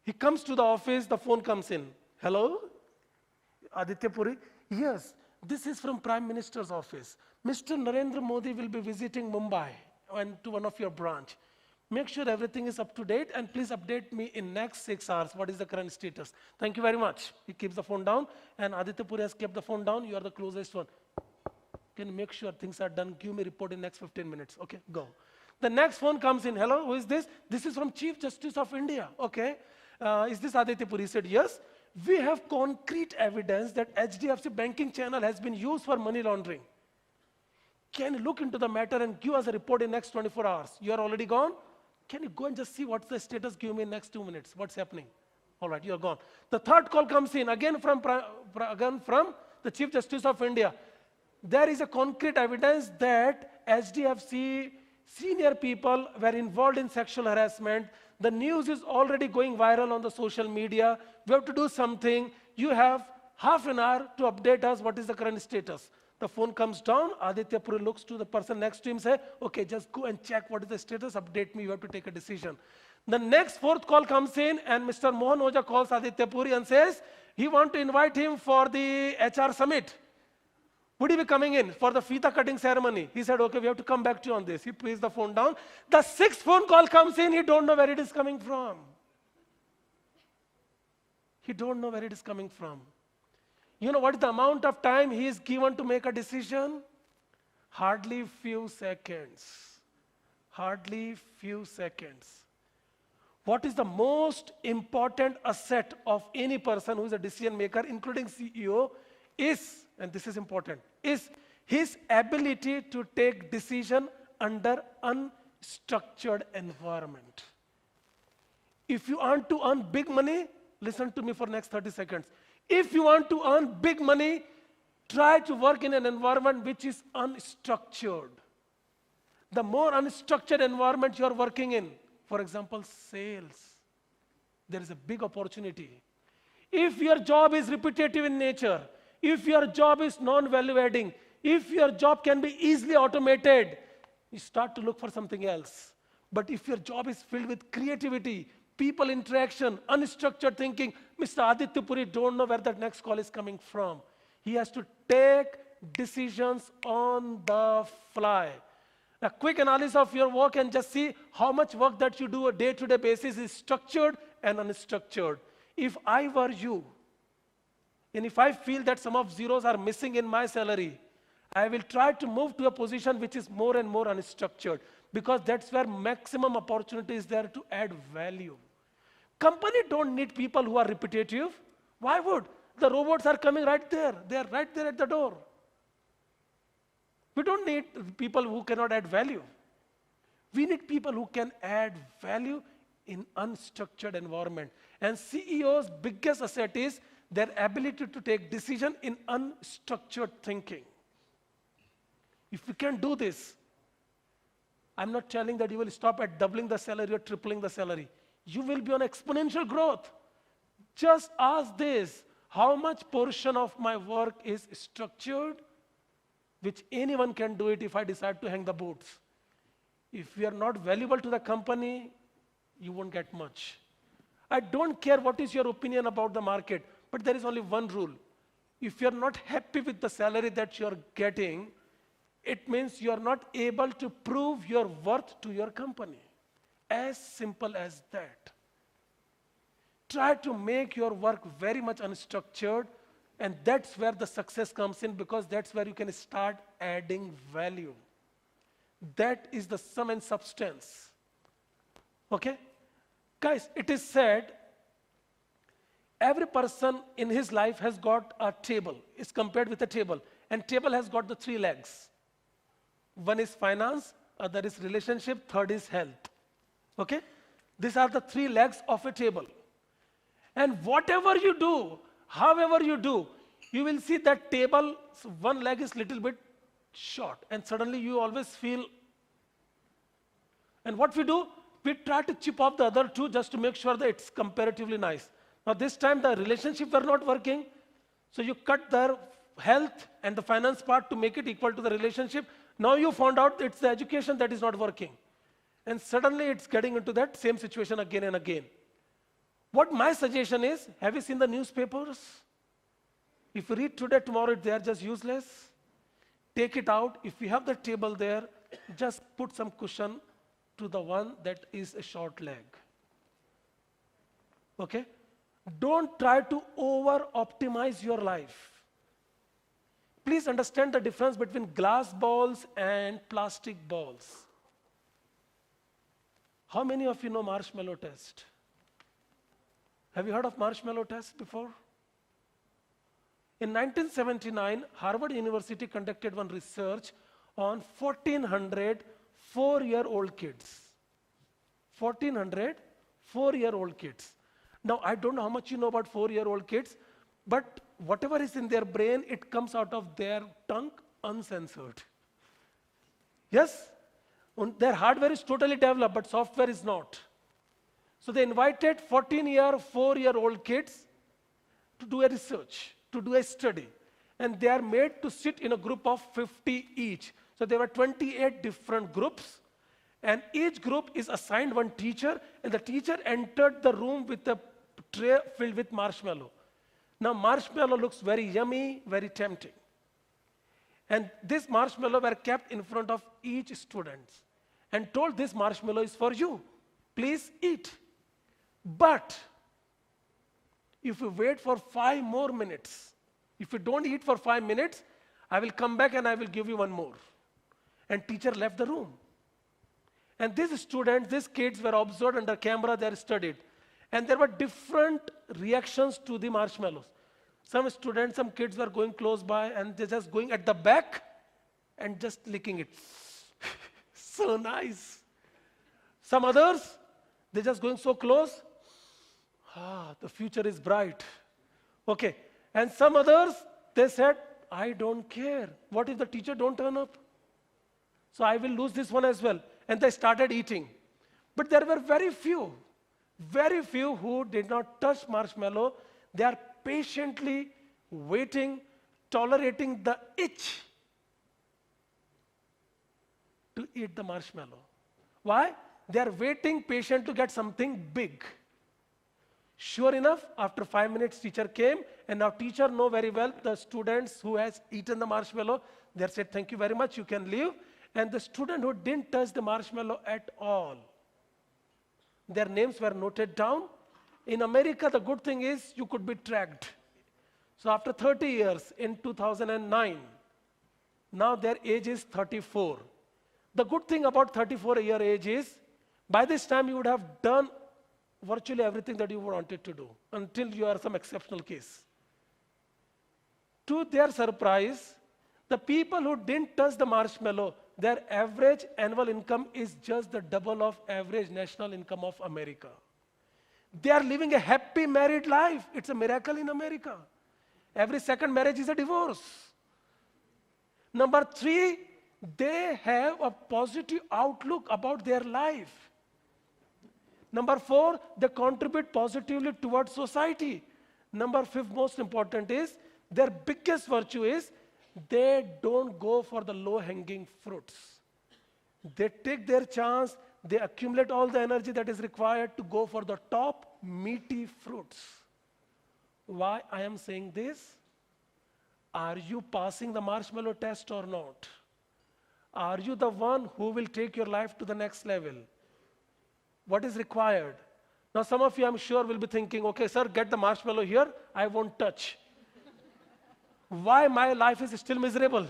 He comes to the office, the phone comes in. Hello? Aditya Puri? Yes, this is from Prime Minister's office. Mr. Narendra Modi will be visiting Mumbai and to one of your branch. Make sure everything is up to date and please update me in next 6 hours. What is the current status? Thank you very much. He keeps the phone down and Aditya Puri has kept the phone down. You are the closest one. Can you make sure things are done? Give me report in next 15 minutes. Okay, go. The next phone comes in. Hello, who is this? This is from Chief Justice of India. Okay. Is this Aditya Puri? He said, yes. We have concrete evidence that HDFC banking channel has been used for money laundering. Can you look into the matter and give us a report in next 24 hours? You are already gone? Can you go and just see what's the status? Give me in next 2 minutes. What's happening? All right, you're gone. The third call comes in, again from the Chief Justice of India. There is a concrete evidence that HDFC senior people were involved in sexual harassment. The news is already going viral on the social media. We have to do something. You have half an hour to update us what is the current status. The phone comes down. Aditya Puri looks to the person next to him, say, okay, just go and check what is the status, update me, you have to take a decision. The next fourth call comes in and Mr. Mohan Oja calls Aditya Puri and says, he wants to invite him for the HR summit. Would he be coming in for the fita cutting ceremony? He said, okay, we have to come back to you on this. He puts the phone down. The sixth phone call comes in. He don't know where it is coming from. He don't know where it is coming from. You know what is the amount of time he is given to make a decision? Hardly few seconds. Hardly few seconds. What is the most important asset of any person who is a decision maker, including CEO, is, and this is important, is his ability to take decision under unstructured environment. If you want to earn big money, listen to me for next 30 seconds. If you want to earn big money, try to work in an environment which is unstructured. The more unstructured environment you are working in, for example, sales, there is a big opportunity. If your job is repetitive in nature, if your job is non-value adding, if your job can be easily automated, you start to look for something else. But if your job is filled with creativity, people interaction, unstructured thinking, Mr. Aditya Puri don't know where that next call is coming from. He has to take decisions on the fly. A quick analysis of your work and just see how much work that you do a day-to-day basis is structured and unstructured. If I were you, and if I feel that some of zeros are missing in my salary, I will try to move to a position which is more and more unstructured, because that's where maximum opportunity is there to add value. Company don't need people who are repetitive. Why would? The robots are coming right there. They are right there at the door. We don't need people who cannot add value. We need people who can add value in unstructured environment. And CEO's biggest asset is their ability to take decision in unstructured thinking. If we can do this, I'm not telling that you will stop at doubling the salary or tripling the salary. You will be on exponential growth. Just ask this: how much portion of my work is structured, which anyone can do it if I decide to hang the boots? If we are not valuable to the company, you won't get much. I don't care what is your opinion about the market, but there is only one rule. If you're not happy with the salary that you're getting, it means you're not able to prove your worth to your company. As simple as that. Try to make your work very much unstructured, and that's where the success comes in, because that's where you can start adding value. That is the sum and substance. Okay? Guys, it is said every person in his life has got a table. It's compared with a table. And table has got the 3 legs. One is finance, other is relationship, third is health. Okay? These are the 3 legs of a table. And whatever you do, however you do, you will see that table, one leg is little bit short, and suddenly you always feel. And what we do, we try to chip off the other 2 just to make sure that it's comparatively nice. Now this time the relationship were not working, so you cut the health and the finance part to make it equal to the relationship. Now you found out it's the education that is not working. And suddenly it's getting into that same situation again and again. What my suggestion is, have you seen the newspapers? If you read today, tomorrow they are just useless. Take it out. If you have the table there, just put some cushion to the one that is a short leg. Okay? Don't try to over-optimize your life. Please understand the difference between glass balls and plastic balls. How many of you know marshmallow test? Have you heard of marshmallow test before? In 1979, Harvard University conducted one research on 1,400 4-year-old kids. 1,400 4-year-old kids. Now, I don't know how much you know about 4-year-old kids, but whatever is in their brain, it comes out of their tongue uncensored. Yes? Their hardware is totally developed, but software is not. So they invited 4-year-old kids to do a research, to do a study. And they are made to sit in a group of 50 each. So there were 28 different groups. And each group is assigned one teacher, and the teacher entered the room with a tray filled with marshmallow. Now marshmallow looks very yummy, very tempting. And this marshmallow were kept in front of each student and told, this marshmallow is for you. Please eat. But if you wait for 5 more minutes, if you don't eat for 5 minutes, I will come back and I will give you one more. And teacher left the room. And these students, these kids were observed under camera, they are studied. And there were different reactions to the marshmallows. Some students, some kids were going close by and they're just going at the back and just licking it. So nice. Some others, they're just going so close. The future is bright. Okay. And some others, they said, I don't care. What if the teacher don't turn up? So I will lose this one as well. And they started eating. But there were very few who did not touch marshmallow. They are patiently waiting, tolerating the itch to eat the marshmallow. Why? They are waiting patient to get something big. Sure enough, after 5 minutes, teacher came, and now teacher know very well the students who has eaten the marshmallow. They said, thank you very much, you can leave. And the student who didn't touch the marshmallow at all, their names were noted down. In America, the good thing is you could be tracked. So after 30 years, in 2009, Now their age is 34. The good thing about 34-year age is, by this time you would have done virtually everything that you wanted to do, until you are some exceptional case. To their surprise, the people who didn't touch the marshmallow, their average annual income is just the double of average national income of America. They are living a happy married life. It's a miracle in America. Every second marriage is a divorce. Number 3, they have a positive outlook about their life. Number 4, they contribute positively towards society. Number 5, most important is, their biggest virtue is, they don't go for the low-hanging fruits. They take their chance, they accumulate all the energy that is required to go for the top meaty fruits. Why I am saying this? Are you passing the marshmallow test or not? Are you the one who will take your life to the next level? What is required? Now some of you, I'm sure, will be thinking, okay, sir, get the marshmallow here, I won't touch. Why my life is still miserable?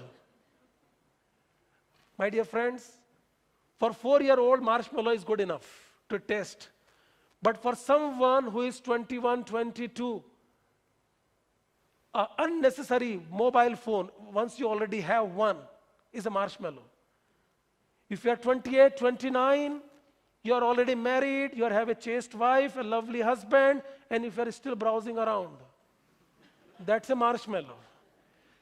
My dear friends, for 4-year-old, marshmallow is good enough to taste. But for someone who is 21, 22, an unnecessary mobile phone, once you already have one, is a marshmallow. If you are 28, 29, you are already married, you have a chaste wife, a lovely husband, and if you are still browsing around, that's a marshmallow.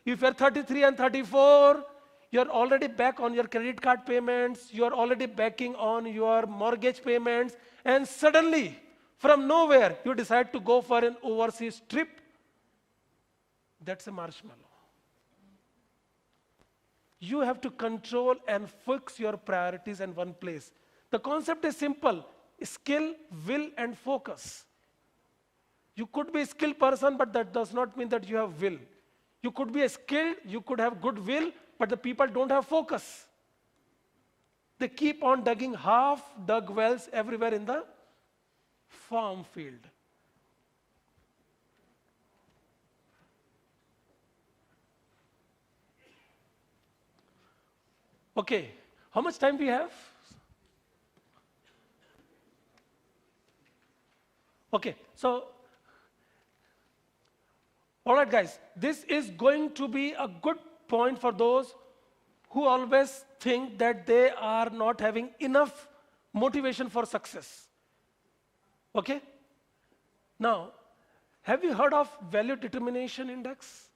If you are 33 and 34, you are already back on your credit card payments, you are already backing on your mortgage payments, and suddenly, from nowhere, you decide to go for an overseas trip. That's a marshmallow. You have to control and fix your priorities in one place. The concept is simple: skill, will, and focus. You could be a skilled person, but that does not mean that you have will. You could be a skilled, you could have good will, but the people don't have focus. They keep on digging half-dug wells everywhere in the farm field. Okay, how much time we have? Okay, so, all right, guys, this is going to be a good point for those who always think that they are not having enough motivation for success. Okay? Now, have you heard of value determination index?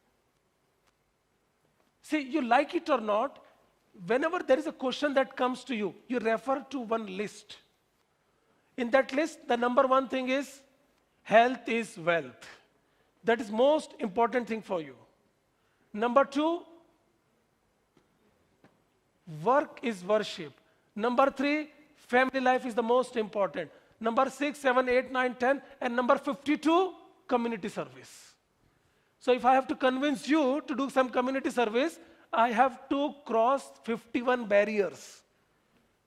See, you like it or not, whenever there is a question that comes to you, you refer to one list. In that list, the number 1 thing is health is wealth. That is most important thing for you. Number 2, work is worship. Number 3, family life is the most important. Number 6, 7, 8, 9, 10, and number 52, community service. So if I have to convince you to do some community service, I have to cross 51 barriers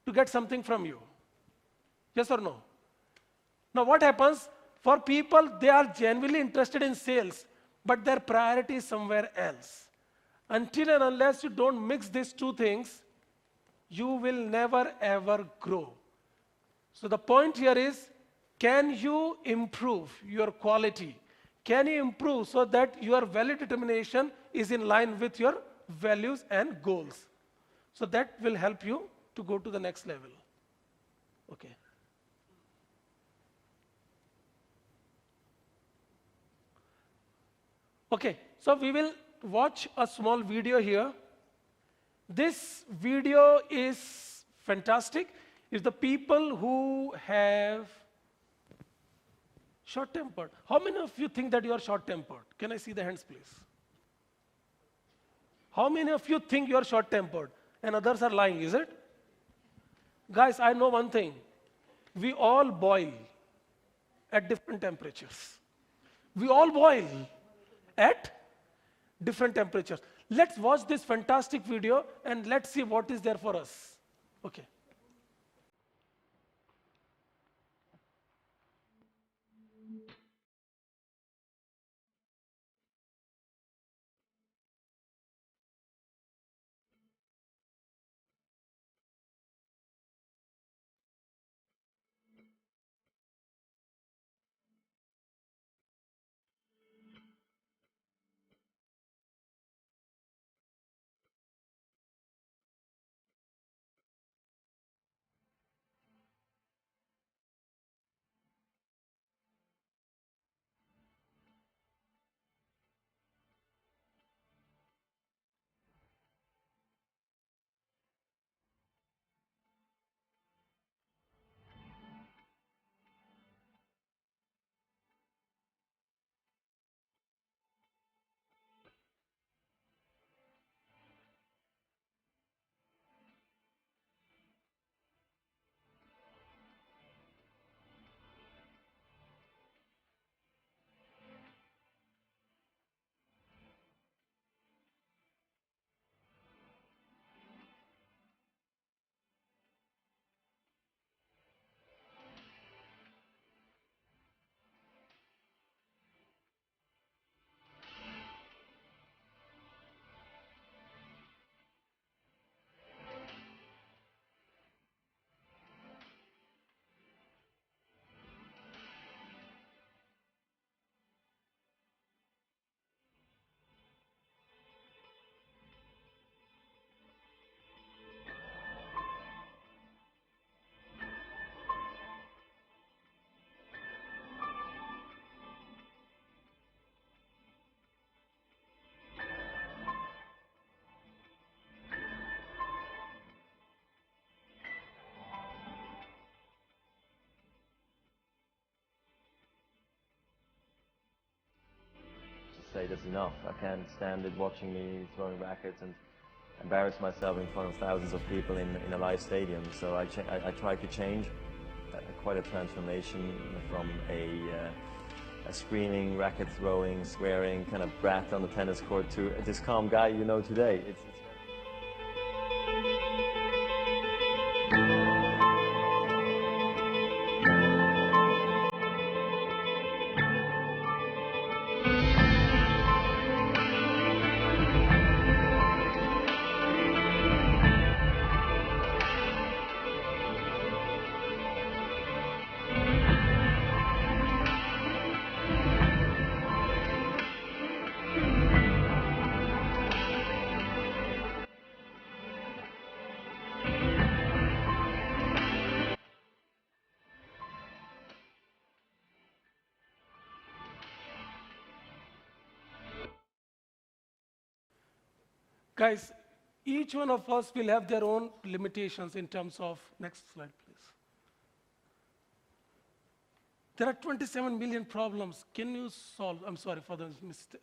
to get something from you. Yes or no? Now what happens? For people, they are genuinely interested in sales, but their priority is somewhere else. Until and unless you don't mix these two things, you will never ever grow. So the point here is, can you improve your quality? Can you improve so that your value determination is in line with your values and goals? So that will help you to go to the next level. Okay. Okay, so we will watch a small video here. This video is fantastic. It's the people who have short-tempered. How many of you think that you are short-tempered? Can I see the hands, please? How many of you think you are short-tempered and others are lying, is it? Guys, I know one thing. We all boil at different temperatures. We all boil at different temperatures. Let's watch this fantastic video and let's see what is there for us. Okay. say this enough. I can't stand it watching me throwing rackets and embarrass myself in front of thousands of people in a live stadium. So I try to change, quite a transformation from a screaming, racket throwing, swearing kind of brat on the tennis court to this calm guy you know today. Guys, each one of us will have their own limitations in terms of, next slide, please. There are 27 million problems. Can you solve, I'm sorry for the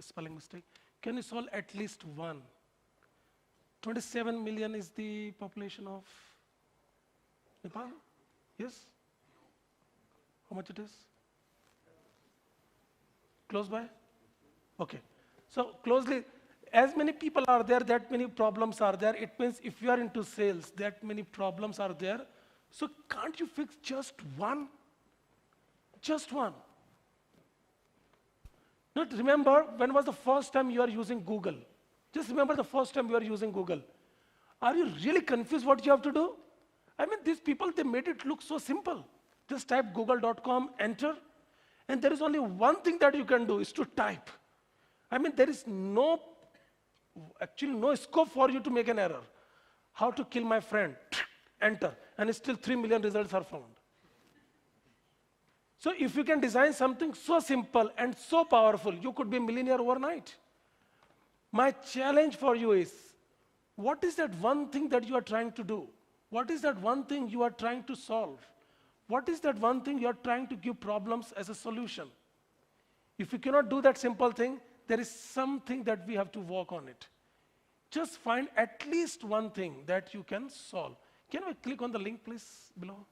spelling mistake. Can you solve at least one? 27 million is the population of Nepal? Yes? How much it is? Close by? Okay. So closely, as many people are there, that many problems are there. It means if you are into sales, that many problems are there. So can't you fix just one? Just one. Now remember, when was the first time you are using Google? Just remember the first time you are using Google. Are you really confused what you have to do? I mean, these people, they made it look so simple. Just type google.com, enter, and there is only one thing that you can do is to type. I mean, there is actually no scope for you to make an error. How to kill my friend, enter, and still 3 million results are found. So if you can design something so simple and so powerful, you could be a millionaire overnight. My challenge for you is, what is that one thing that you are trying to do? What is that one thing you are trying to solve? What is that one thing you are trying to give problems as a solution? If you cannot do that simple thing, there is something that we have to work on it. Just find at least one thing that you can solve. Can we click on the link, please, below?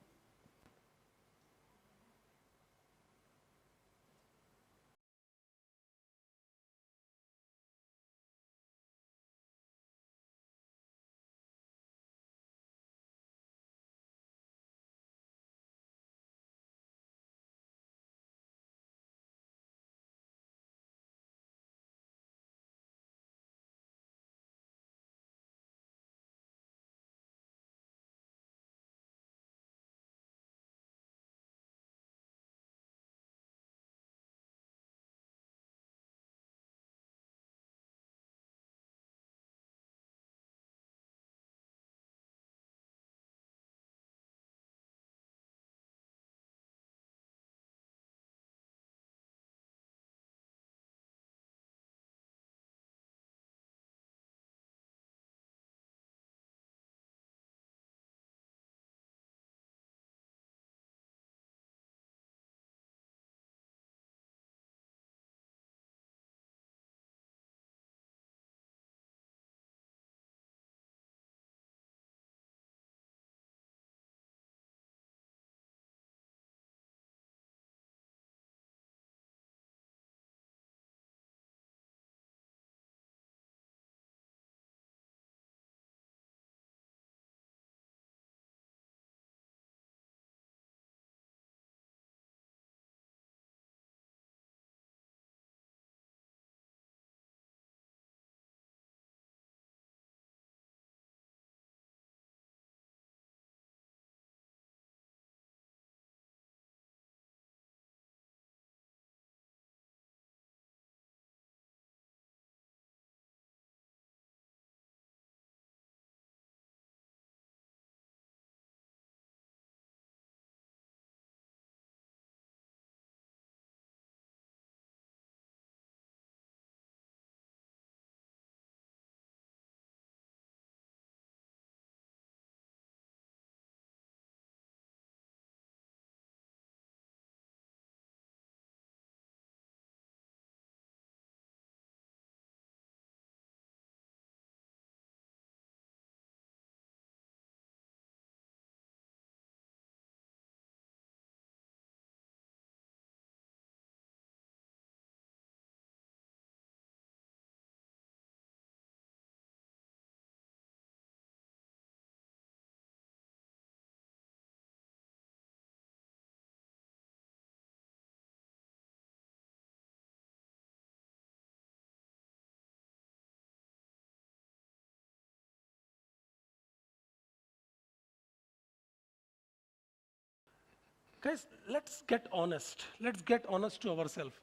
Guys, let's get honest. Let's get honest to ourselves.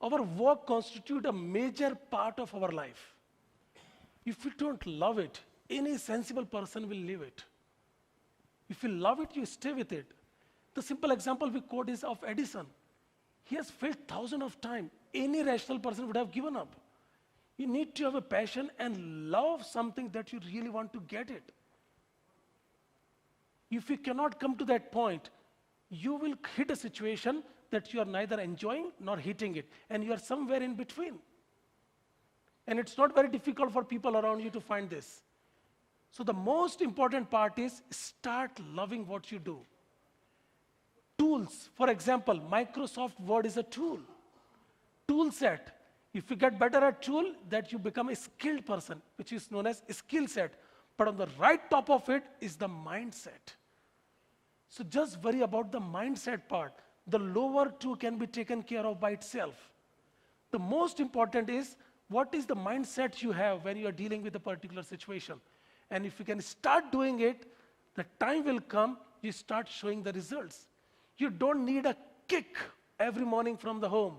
Our work constitutes a major part of our life. If you don't love it, any sensible person will leave it. If you love it, you stay with it. The simple example we quote is of Edison. He has failed thousands of times. Any rational person would have given up. You need to have a passion and love something that you really want to get it. If you cannot come to that point, you will hit a situation that you are neither enjoying nor hating it, and you are somewhere in between. And it's not very difficult for people around you to find this. So the most important part is start loving what you do. Tools, for example, Microsoft Word is a tool. Tool set. If you get better at tool, that you become a skilled person, which is known as skill set. But on the right top of it is the mindset. So just worry about the mindset part. The lower two can be taken care of by itself. The most important is what is the mindset you have when you are dealing with a particular situation. And if you can start doing it, the time will come, you start showing the results. You don't need a kick every morning from the home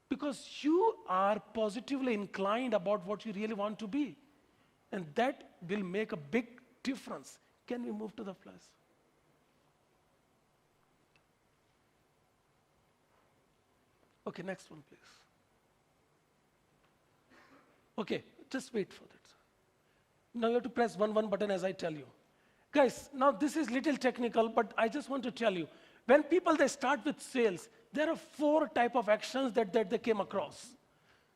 because you are positively inclined about what you really want to be. And that will make a big difference. Can we move to the plus? Okay, next one, please. Okay, just wait for that. Now you have to press one button as I tell you. Guys, now this is little technical, but I just want to tell you, when people, they start with sales, there are 4 types of actions that they came across.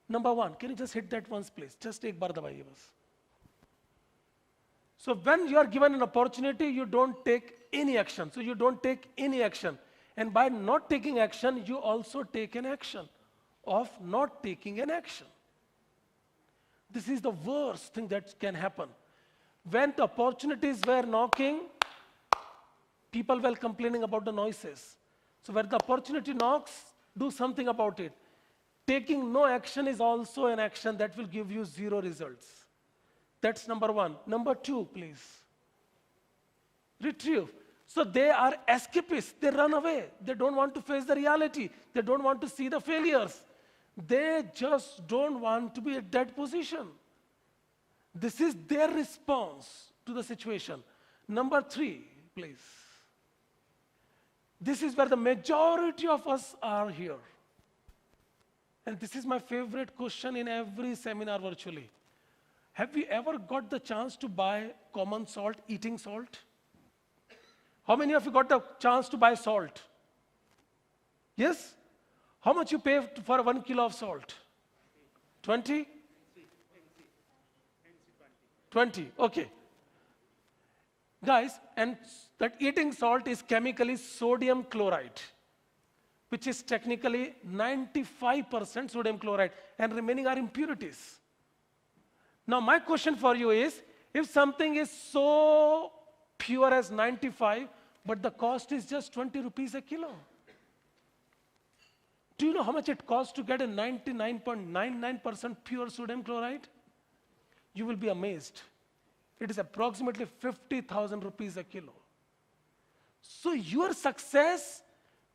Number 1, can you just hit that once, please? Just ek bar dabaiye bas. So when you are given an opportunity, you don't take any action. So you don't take any action. And by not taking action, you also take an action of not taking an action. This is the worst thing that can happen. When the opportunities were knocking, people were complaining about the noises. So where the opportunity knocks, do something about it. Taking no action is also an action that will give you 0 results. That's number 1. Number 2, please. Retrieve. So they are escapists. They run away. They don't want to face the reality. They don't want to see the failures. They just don't want to be at that position. This is their response to the situation. Number 3, please. This is where the majority of us are here. And this is my favorite question in every seminar virtually. Have you ever got the chance to buy common salt, eating salt? How many of you got the chance to buy salt? Yes? How much you pay for 1 kilo of salt? 20? 20, okay. Guys, and that eating salt is chemically sodium chloride, which is technically 95% sodium chloride, and remaining are impurities. Now my question for you is, if something is so pure as 95, but the cost is just 20 rupees a kilo. Do you know how much it costs to get a 99.99% pure sodium chloride? You will be amazed. It is approximately 50,000 rupees a kilo. So your success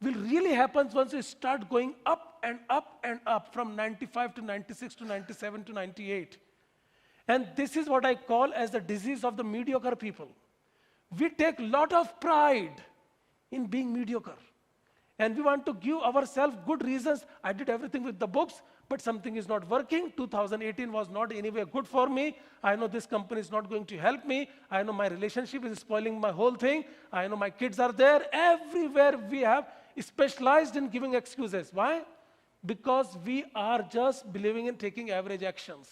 will really happen once you start going up and up and up from 95 to 96 to 97 to 98. And this is what I call as the disease of the mediocre people. We take a lot of pride in being mediocre. And we want to give ourselves good reasons. I did everything with the books, but something is not working. 2018 was not anyway good for me. I know this company is not going to help me. I know my relationship is spoiling my whole thing. I know my kids are there. Everywhere we have specialized in giving excuses. Why? Because we are just believing in taking average actions.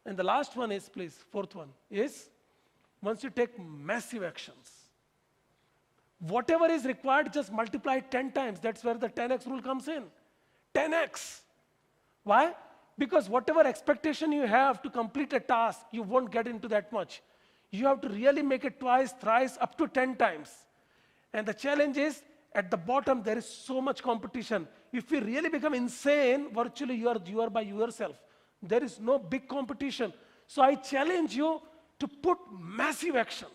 And the last one is, please, 4th one, is once you take massive actions, whatever is required, just multiply it 10 times. That's where the 10x rule comes in. 10x. Why? Because whatever expectation you have to complete a task, you won't get into that much. You have to really make it twice, thrice, up to 10 times. And the challenge is, at the bottom, there is so much competition. If you really become insane, virtually you are by yourself. There is no big competition. So I challenge you to put massive action.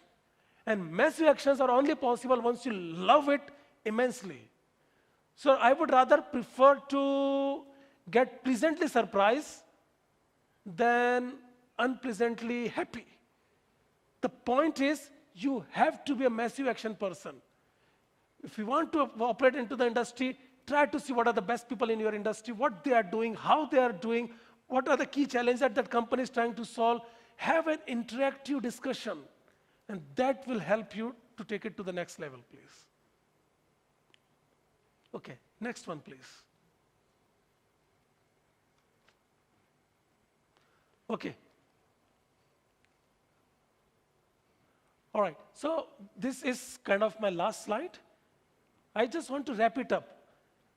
And massive actions are only possible once you love it immensely. So I would rather prefer to get pleasantly surprised than unpleasantly happy. The point is, you have to be a massive action person. If you want to operate into the industry, try to see what are the best people in your industry, what they are doing, how they are doing, what are the key challenges that company is trying to solve. Have an interactive discussion, and that will help you to take it to the next level, please. Okay, next one, please. Okay. All right, so this is kind of my last slide. I just want to wrap it up.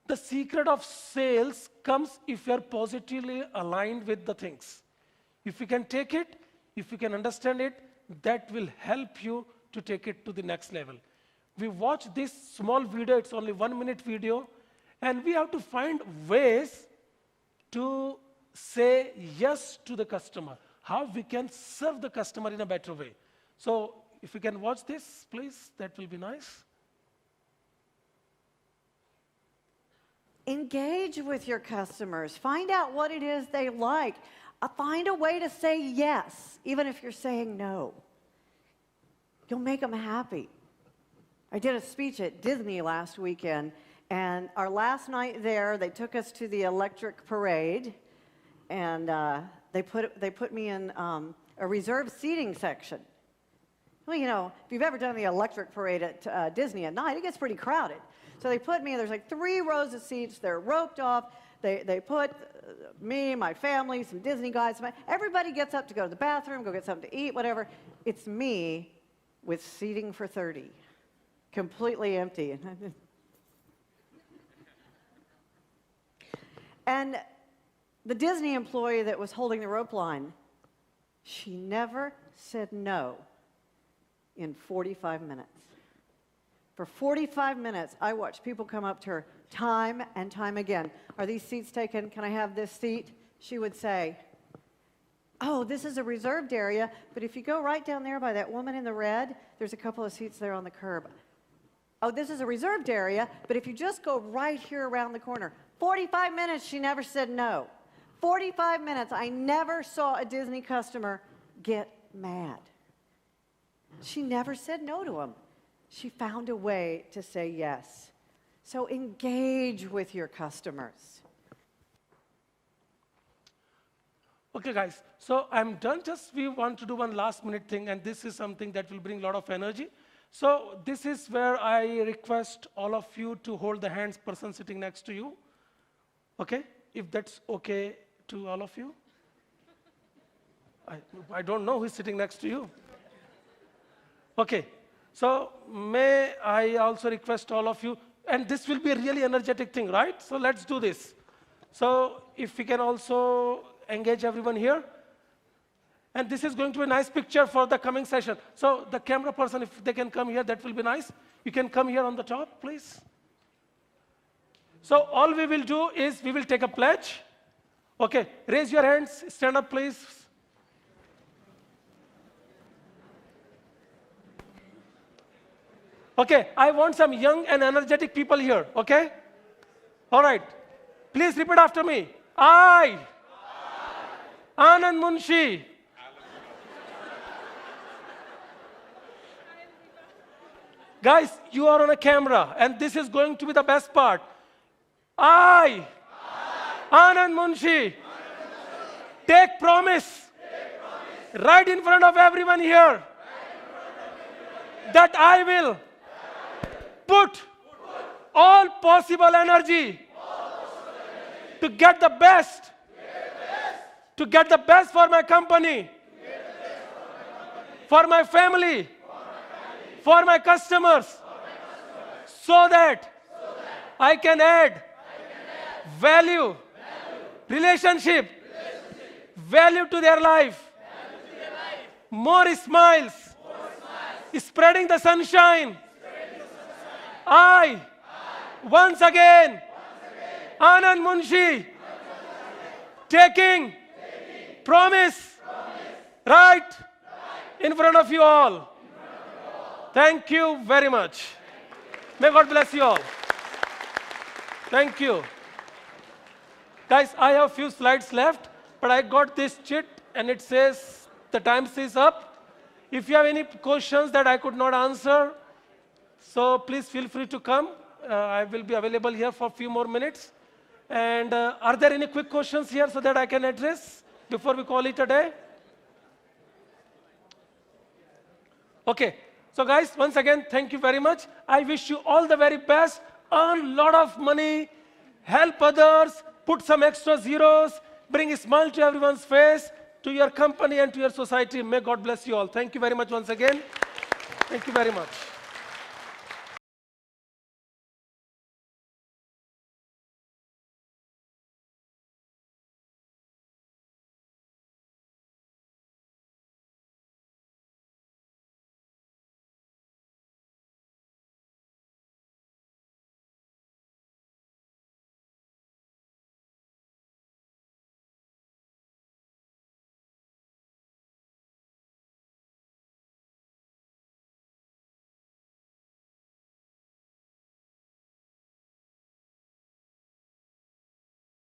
The secret of sales comes if you're positively aligned with the things. If you can take it, if you can understand it, that will help you to take it to the next level. We watch this small video, it's only 1 minute video, and we have to find ways to say yes to the customer, how we can serve the customer in a better way. So if you can watch this, please, that will be nice. Engage with your customers. Find out what it is they like. Find a way to say yes, even if you're saying no. You'll make them happy. I did a speech at Disney last weekend, and our last night there, they took us to the Electric Parade, and they put me in a reserved seating section. Well, you know, if you've ever done the Electric Parade at Disney at night, it gets pretty crowded. So they put me, there's like 3 rows of seats, they're roped off, they put me, my family, some Disney guys, everybody gets up to go to the bathroom, go get something to eat, whatever. It's me with seating for 30, completely empty. And the Disney employee that was holding the rope line, she never said no in 45 minutes. For 45 minutes, I watched people come up to her time and time again. Are these seats taken? Can I have this seat? She would say, oh, this is a reserved area, but if you go right down there by that woman in the red, there's a couple of seats there on the curb. Oh, this is a reserved area, but if you just go right here around the corner. 45 minutes, she never said no. 45 minutes, I never saw a Disney customer get mad. She never said no to him. She found a way to say yes. So engage with your customers. Okay, guys, so I'm done. Just we want to do one last minute thing, and this is something that will bring a lot of energy. So this is where I request all of you to hold the hands person sitting next to you. Okay, if that's okay to all of you. I don't know who's sitting next to you. Okay. So may I also request all of you, and this will be a really energetic thing, right? So let's do this. So if we can also engage everyone here. And this is going to be a nice picture for the coming session. So the camera person, if they can come here, that will be nice. You can come here on the top, please. So all we will do is we will take a pledge. Okay, raise your hands, stand up, please. Okay, I want some young and energetic people here, okay? All right. Please repeat after me. I, Anand Munshi, guys, you are on a camera, and this is going to be the best part. I, Anand Munshi, take promise right in front of everyone here that I will put all possible energy to get the best, to get the best for my company, for my family, for my customers, so that I can add value, relationship, value to their life, more smiles, spreading the sunshine. I, once again, Anand Munshi, taking promise right in front of you all. Thank you very much. May God bless you all. Thank you. Guys, I have a few slides left, but I got this chit and it says the time is up. If you have any questions that I could not answer, so please feel free to come. I will be available here for a few more minutes. And are there any quick questions here so that I can address before we call it a day? Okay. So guys, once again, thank you very much. I wish you all the very best. Earn a lot of money, help others, put some extra zeros, bring a smile to everyone's face, to your company and to your society. May God bless you all. Thank you very much once again. Thank you very much.